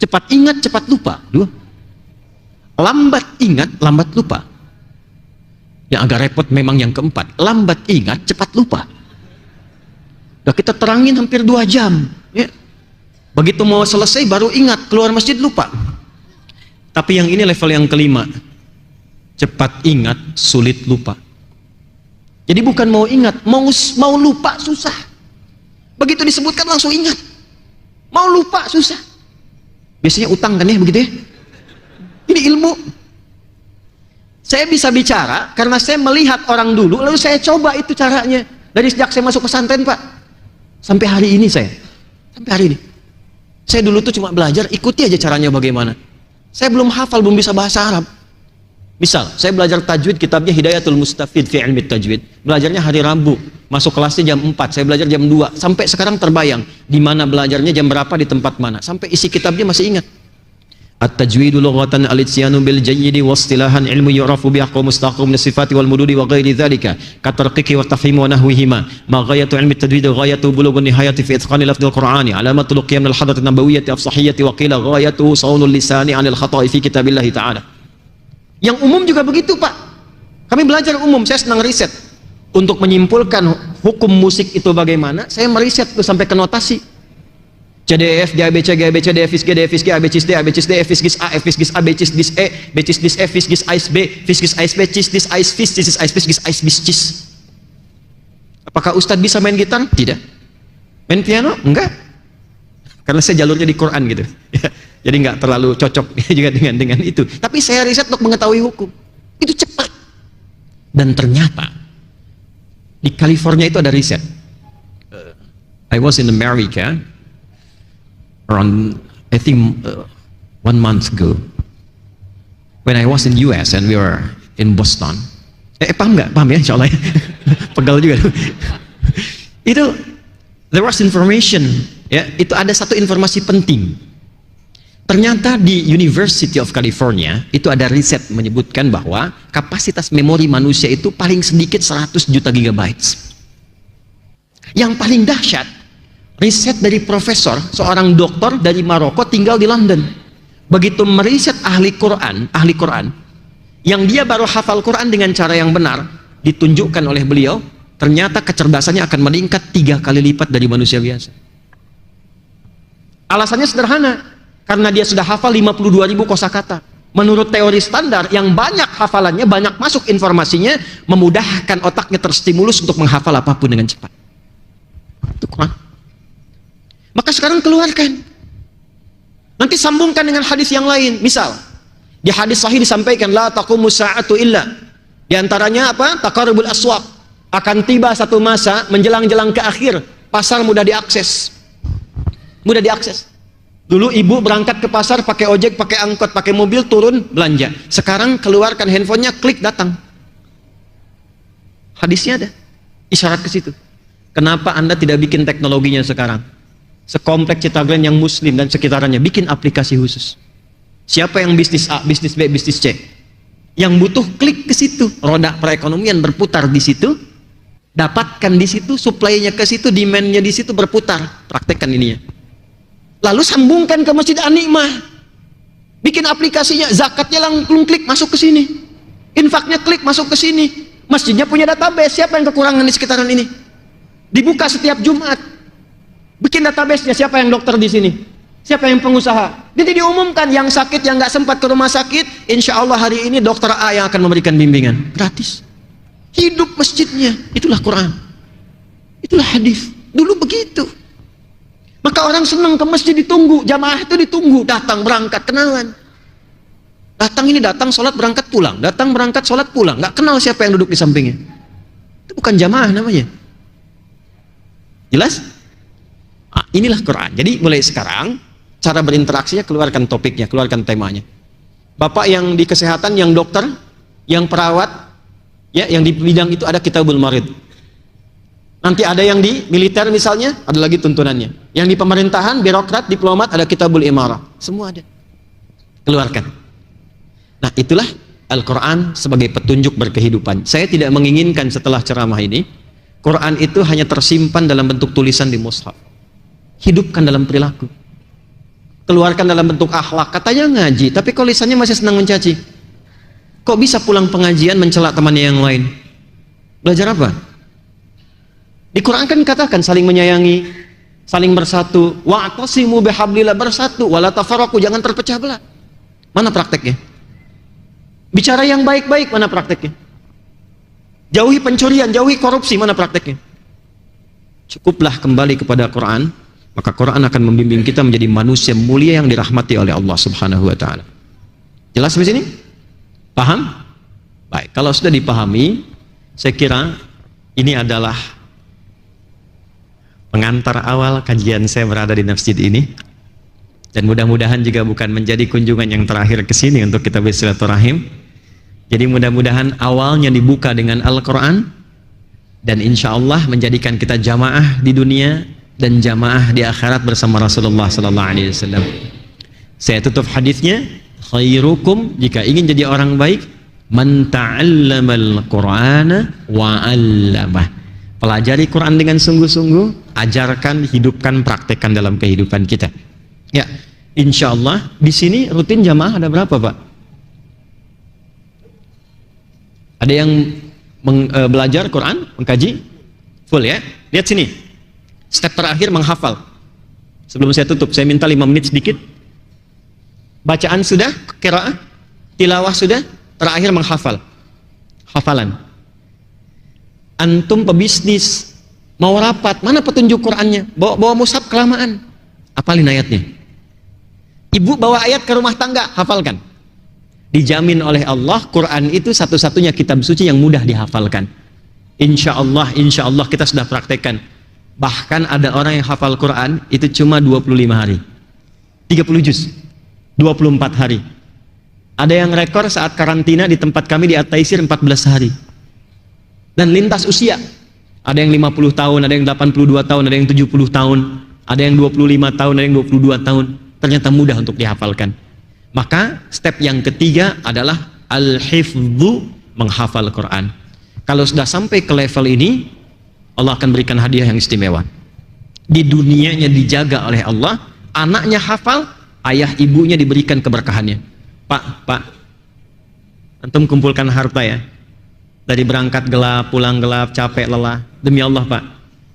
Cepat ingat, cepat lupa. 2. Lambat ingat, lambat lupa. Yang agak repot memang yang keempat. Lambat ingat, cepat lupa. Udah kita terangin hampir 2 jam. Ya. Begitu mau selesai baru ingat, keluar masjid lupa. Tapi yang ini level yang kelima. Cepat ingat, sulit lupa. Jadi bukan mau ingat, mau lupa susah. Begitu disebutkan langsung ingat. Mau lupa susah. Biasanya utang kan ya begitu ya. Ini ilmu. Saya bisa bicara karena saya melihat orang dulu, lalu saya coba itu caranya. Dari sejak saya masuk pesantren, Pak, sampai hari ini saya. Sampai hari ini. Saya dulu tuh cuma belajar, ikuti aja caranya bagaimana. Saya belum hafal, belum bisa bahasa Arab. Misal, saya belajar tajwid, kitabnya Hidayatul Mustafid fi Ilmi Tajwid. Belajarnya hari Rabu, masuk kelasnya jam 4, saya belajar jam 2. Sampai sekarang terbayang, di mana belajarnya, jam berapa, di tempat mana. Sampai isi kitabnya masih ingat. At-tajwidu lughatan al-ityanu bil jayyidi wa istilahan ilmu yu'rafu bi ahkam mustaqim min sifati wal mududi wa ghairi dhalika katarqiqi wa tafhim wa nahwihima ma ghayatu ilmi at-tajwid ghayatu bulughun nihayati fi itqani lafdhil qur'ani alamatul qiyam min al-hadrati nabawiyyati afsahiyyati wa qila ghayatu sawnul lisani 'anil khata'i fi kitabillah ta'ala. Yang umum juga begitu, Pak. Kami belajar umum, saya senang riset untuk menyimpulkan hukum musik itu bagaimana. Saya meriset tuh sampai ke notasi. C D F G A B C G B C D F G D F G A B C D A B C D F G A F G A B C D E B C D F G A B B C B cis dis ais fis cis ais fis gis ais bis cis. Apakah Ustadz bisa main gitar? Tidak. Main piano? Enggak. Karena saya jalurnya di Quran gitu. Jadi enggak terlalu cocok juga dengan itu. Tapi saya riset untuk mengetahui hukum. Itu cepat. Dan ternyata di California itu ada riset. I was in America around I think 1 month ago when I was in US and we were in Boston. Paham nggak? Paham ya, insyaallah ya. Pegal juga. Itu there was information, ya, itu ada satu informasi penting. Ternyata di University of California itu ada riset menyebutkan bahwa kapasitas memori manusia itu paling sedikit 100 juta gigabytes. Yang paling dahsyat, riset dari profesor, seorang dokter dari Maroko tinggal di London. Begitu meriset ahli Quran, yang dia baru hafal Quran dengan cara yang benar, ditunjukkan oleh beliau, ternyata kecerdasannya akan meningkat 3 kali lipat dari manusia biasa. Alasannya sederhana, karena dia sudah hafal 52.000 kosakata. Menurut teori standar, yang banyak hafalannya, banyak masuk informasinya, memudahkan otaknya terstimulus untuk menghafal apapun dengan cepat. Itu Quran. Maka sekarang keluarkan. Nanti sambungkan dengan hadis yang lain. Misal, di hadis sahih disampaikan la taqumu sa'atu illa. Di antaranya apa? Taqarrubul aswaq. Akan tiba satu masa menjelang-jelang ke akhir, pasar mudah diakses. Mudah diakses. Dulu ibu berangkat ke pasar pakai ojek, pakai angkot, pakai mobil, turun belanja. Sekarang keluarkan handphonenya, klik datang. Hadisnya ada. Isyarat ke situ. Kenapa Anda tidak bikin teknologinya sekarang? Sekompleks Citagran yang muslim dan sekitarannya bikin aplikasi khusus. Siapa yang bisnis A, bisnis B, bisnis C, yang butuh klik ke situ, roda perekonomian berputar di situ, dapatkan di situ, supply-nya ke situ, demand-nya di situ berputar. Praktekkan ininya. Lalu sambungkan ke Masjid An-Ni'mah. Bikin aplikasinya, zakatnya langsung klik masuk ke sini. Infaknya klik masuk ke sini. Masjidnya punya database, siapa yang kekurangan di sekitaran ini? Dibuka setiap Jumat. Bikin database-nya, siapa yang dokter di sini, siapa yang pengusaha. Jadi diumumkan yang sakit, yang nggak sempat ke rumah sakit, insya Allah hari ini dokter A yang akan memberikan bimbingan gratis. Hidup masjidnya. Itulah Quran, itulah hadis. Dulu begitu. Maka orang senang ke masjid, ditunggu, jamaah itu ditunggu, datang berangkat kenalan. Datang ini datang sholat berangkat pulang, datang berangkat sholat pulang, nggak kenal siapa yang duduk di sampingnya. Itu bukan jamaah namanya. Jelas? Inilah Quran. Jadi mulai sekarang cara berinteraksinya, keluarkan topiknya, keluarkan temanya. Bapak yang di kesehatan, yang dokter, yang perawat, ya, yang di bidang itu ada Kitabul Marid. Nanti ada yang di militer misalnya, ada lagi tuntunannya. Yang di pemerintahan, birokrat, diplomat, ada Kitabul Imarah. Semua ada. Keluarkan. Nah, itulah Al-Quran sebagai petunjuk berkehidupan. Saya tidak menginginkan setelah ceramah ini, Quran itu hanya tersimpan dalam bentuk tulisan di mushaf. Hidupkan dalam perilaku. Keluarkan dalam bentuk akhlak. Katanya ngaji, tapi kalau lisannya masih senang mencaci. Kok bisa pulang pengajian mencela temannya yang lain? Belajar apa? Di Quran kan katakan saling menyayangi, saling bersatu. Wa'tasimu bihablillah, bersatu, wala tafarraqu, jangan terpecah belah. Mana prakteknya? Bicara yang baik-baik, mana prakteknya? Jauhi pencurian, jauhi korupsi, mana prakteknya? Cukuplah kembali kepada Quran. Maka Quran akan membimbing kita menjadi manusia mulia yang dirahmati oleh Allah Subhanahu wa taala. Jelas sampai sini? Paham? Baik, kalau sudah dipahami, saya kira ini adalah pengantar awal kajian saya berada di masjid ini. Dan mudah-mudahan juga bukan menjadi kunjungan yang terakhir ke sini untuk kita bersilaturahim. Jadi mudah-mudahan awalnya dibuka dengan Al-Quran, dan insya Allah menjadikan kita jamaah di dunia dan jamaah di akhirat bersama Rasulullah sallallahu alaihi wasallam. Saya tutup hadisnya, khairukum, jika ingin jadi orang baik, man ta'allamal Qur'ana wa 'allamah. Pelajari Quran dengan sungguh-sungguh, ajarkan, hidupkan, praktekkan dalam kehidupan kita. Ya, insya Allah di sini rutin jamaah ada berapa, Pak? Ada yang belajar Quran, mengkaji full ya? Lihat sini, step terakhir menghafal. Sebelum saya tutup, saya minta 5 menit sedikit. Bacaan sudah, qiraah, tilawah sudah, terakhir menghafal. Hafalan. Antum pebisnis, mau rapat, mana petunjuk Qurannya? Bawa mushaf kelamaan. Hafalin ayatnya. Ibu bawa ayat ke rumah tangga, hafalkan. Dijamin oleh Allah, Quran itu satu-satunya kitab suci yang mudah dihafalkan. Insya Allah kita sudah praktekkan. Bahkan ada orang yang hafal Quran itu cuma 25 hari. 30 juz. 24 hari. Ada yang rekor saat karantina di tempat kami di At-Taisir 14 hari. Dan lintas usia. Ada yang 50 tahun, ada yang 82 tahun, ada yang 70 tahun, ada yang 25 tahun, ada yang 22 tahun. Ternyata mudah untuk dihafalkan. Maka step yang ketiga adalah al-hifdzu, menghafal Quran. Kalau sudah sampai ke level ini, Allah akan berikan hadiah yang istimewa. Di dunianya dijaga oleh Allah, anaknya hafal, ayah ibunya diberikan keberkahannya. Pak, antum kumpulkan harta ya. Dari berangkat gelap, pulang gelap, capek, lelah. Demi Allah, Pak,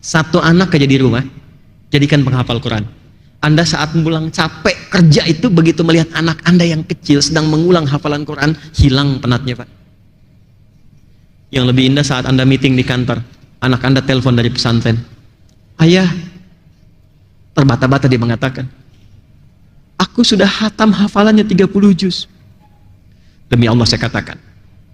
satu anak aja di rumah, jadikan penghafal Quran. Anda saat pulang capek kerja itu, begitu melihat anak Anda yang kecil sedang mengulang hafalan Quran, hilang penatnya, Pak. Yang lebih indah saat Anda meeting di kantor, anak Anda telepon dari pesantren. Ayah, terbata-bata dia mengatakan, aku sudah hatam hafalannya 30 juz. Demi Allah saya katakan,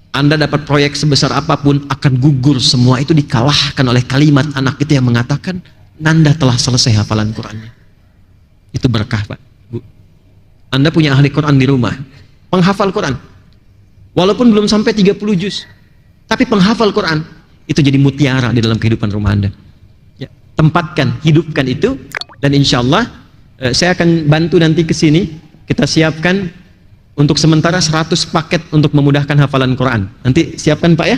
Anda dapat proyek sebesar apapun akan gugur semua itu dikalahkan oleh kalimat anak itu yang mengatakan, Nanda telah selesai hafalan Qurannya. Itu berkah, Pak, Bu. Anda punya ahli Quran di rumah, penghafal Quran, walaupun belum sampai 30 juz, tapi penghafal Quran itu jadi mutiara di dalam kehidupan rumah Anda. Ya, tempatkan, hidupkan itu, dan insya Allah saya akan bantu nanti ke sini. Kita siapkan untuk sementara 100 paket untuk memudahkan hafalan Quran. Nanti siapkan, Pak ya.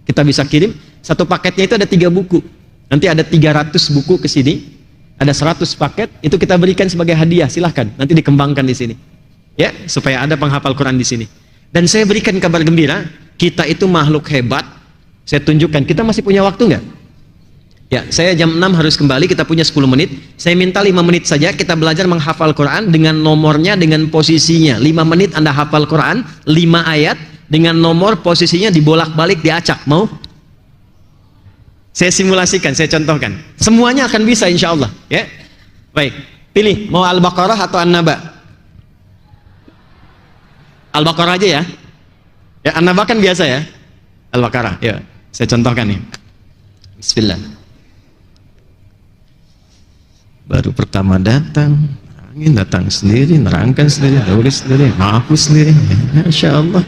Kita bisa kirim. Satu paketnya itu ada 3 buku. Nanti ada 300 buku ke sini. Ada 100 paket, itu kita berikan sebagai hadiah. Silahkan, nanti dikembangkan di sini. Ya, supaya ada penghafal Quran di sini. Dan saya berikan kabar gembira, kita itu makhluk hebat. Saya tunjukkan, kita masih punya waktu nggak? Ya, saya jam 6 harus kembali, kita punya 10 menit. Saya minta 5 menit saja kita belajar menghafal Quran dengan nomornya, dengan posisinya. 5 menit Anda hafal Quran, 5 ayat, dengan nomor posisinya dibolak-balik, diacak. Mau? Saya simulasikan, saya contohkan. Semuanya akan bisa insya Allah. Ya, baik. Pilih, mau Al-Baqarah atau An-Naba? Al-Baqarah aja ya. Ya, An-Naba kan biasa ya. Al-Baqarah. Ya, saya contohkan nih. Bismillah. Baru pertama datang, angin datang sendiri, nerangkan sendiri, tulis sendiri, hapus sendiri. Masya Allah.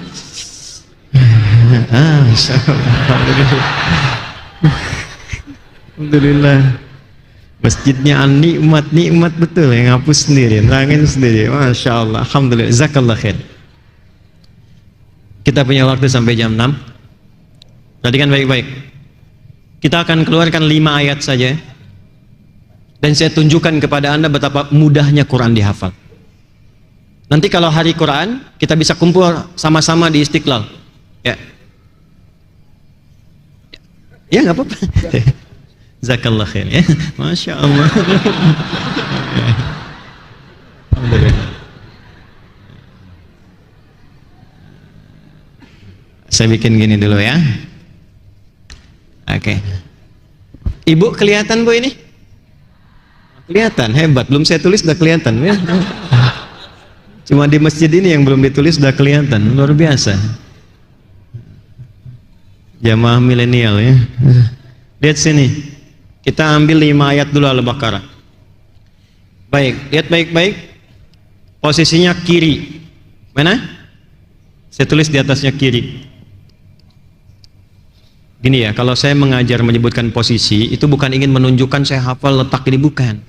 Masya Allah. Alhamdulillah. Masjidnya nikmat betul, yang hapus sendiri, nerangin sendiri. Masya Allah. Alhamdulillah. Jazakallah khair. Kita punya waktu sampai jam 6. Perhatikan baik-baik. Kita akan keluarkan 5 ayat saja. Dan saya tunjukkan kepada Anda betapa mudahnya Quran dihafal. Nanti kalau hari Quran, kita bisa kumpul sama-sama di Istiqlal. Ya. Ya, nggak apa-apa. Jazakallah khair ya. Masya Allah. Alhamdulillah. Saya bikin gini dulu ya. Oke. Ibu kelihatan Bu ini? Kelihatan, hebat. Belum saya tulis sudah kelihatan ya. Cuma di masjid ini yang belum ditulis sudah kelihatan. Luar biasa. Jamaah milenial ya. Lihat sini. Kita ambil 5 ayat dulu Al-Baqarah. Baik, lihat baik-baik. Posisinya kiri. Mana? Saya tulis di atasnya kiri. Gini ya, kalau saya mengajar menyebutkan posisi, itu bukan ingin menunjukkan saya hafal letak ini, bukan.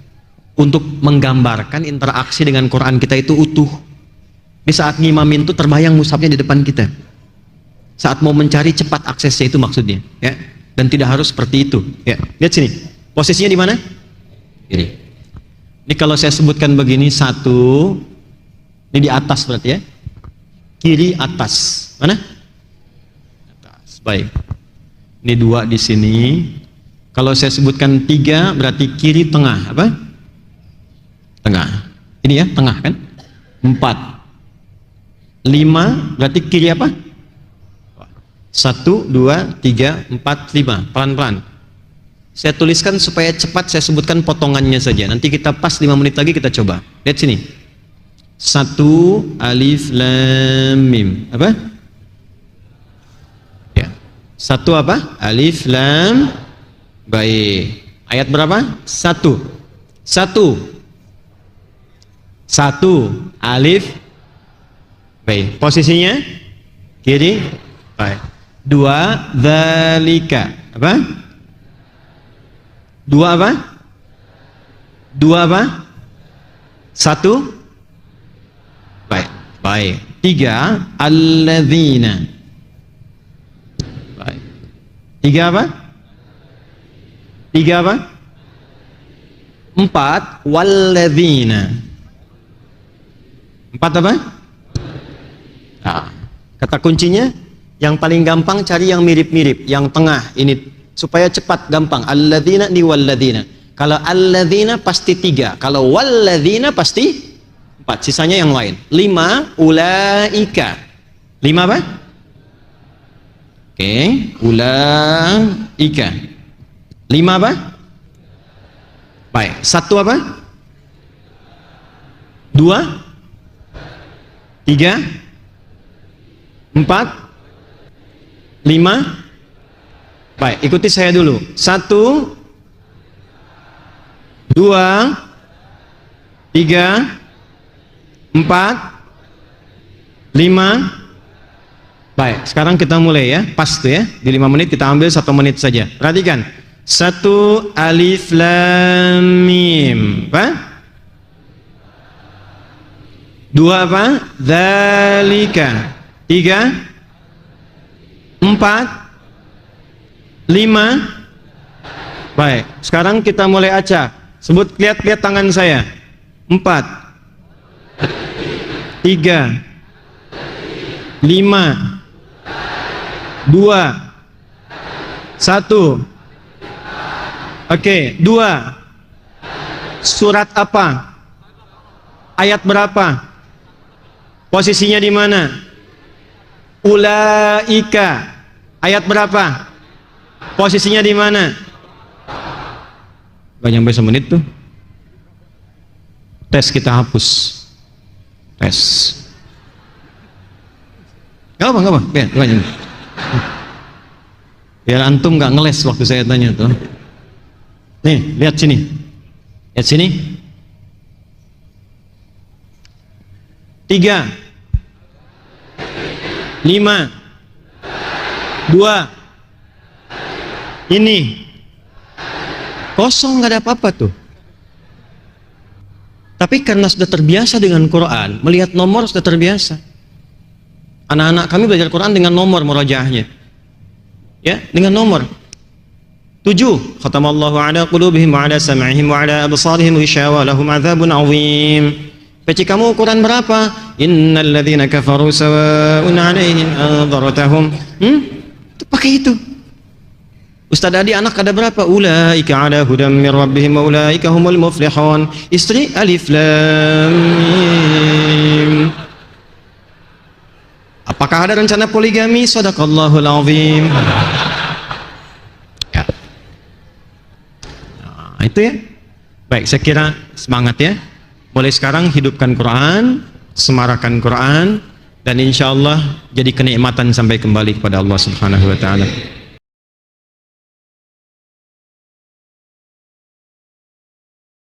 untuk menggambarkan interaksi dengan Quran kita itu utuh. Di saat ngimamin itu terbayang mushafnya di depan kita. Saat mau mencari cepat aksesnya itu maksudnya, ya. Dan tidak harus seperti itu, ya. Lihat sini. Posisinya di mana? Ini kalau saya sebutkan begini, satu, ini di atas berarti ya. Kiri atas. Mana? Atas. Baik. Ini dua di sini. Kalau saya sebutkan tiga berarti kiri tengah, apa? Tengah. Ini ya, tengah kan? 4. 5 berarti kiri apa? 1, 2, 3, 4, 5. Pelan-pelan. Saya tuliskan supaya cepat, saya sebutkan potongannya saja. Nanti kita pas 5 menit lagi kita coba. Lihat sini. 1 alif lam mim. Apa? Ya. 1 apa? Alif lam. Baik. Ayat berapa? 1. 1 alif. Baik. Posisinya kiri. Baik. 2 dzalika. Apa? 2 apa? 2 apa? 1. Baik. Baik. 3 alladzina. Baik. 3 apa? 3 apa? 4 walladzina. 4 apa? Nah, kata kuncinya yang paling gampang cari yang mirip-mirip, yang tengah ini supaya cepat gampang. Alladzina ni walladzina. Kalau alladzina pasti 3, kalau walladzina pasti 4, sisanya yang lain. 5 ulaika. 5 apa? Oke, ulaika. 5 apa? Baik, 1 apa? 2 3 4 5. Baik, ikuti saya dulu. 1 2 3 4 5. Baik, sekarang kita mulai ya. Pas tuh ya. Di 5 menit kita ambil 1 menit saja. Perhatikan. 1 alif lam mim. Apa? 2 apa? Dzalika. 3 4 5. Baik, sekarang kita mulai acak. Sebut, lihat tangan saya. 4 3 5 2 1. Oke, 2. Surat apa? Ayat berapa? Posisinya di mana? Ulaika. Ayat berapa? Posisinya di mana? Gak nyampe semenit tuh. Tes kita hapus. Tes. Gak apa. Biar antum gak ngeles waktu saya tanya tuh. Nih, lihat sini. Lihat sini. 3 5 2. Ini kosong, nggak ada apa-apa tuh. Tapi karena sudah terbiasa dengan Quran, melihat nomor sudah terbiasa. Anak-anak kami belajar Quran dengan nomor murojaahnya, ya, dengan nomor 7. Khatamallahu ala qulubihim wa ala sam'ihim wa ala absarihim ghishawa lahum adzabun azim. Peci kamu ukuran berapa? Innal ladzina kafaru sawa'un 'alaihim anzartahum. Itu pakai itu. Ustaz Adi, anak ada berapa? Ulaika 'ala hudam mir rabbihim wa ulaika humul muflihun. Istri alif lam mim. Apakah ada rencana poligami? Shadaqallahul azim. Ya. Nah, itu ya. Baik, saya kira semangat ya. Mulai sekarang hidupkan Quran, semarakan Quran, dan insya Allah jadi kenikmatan sampai kembali kepada Allah Subhanahu wa Ta'ala.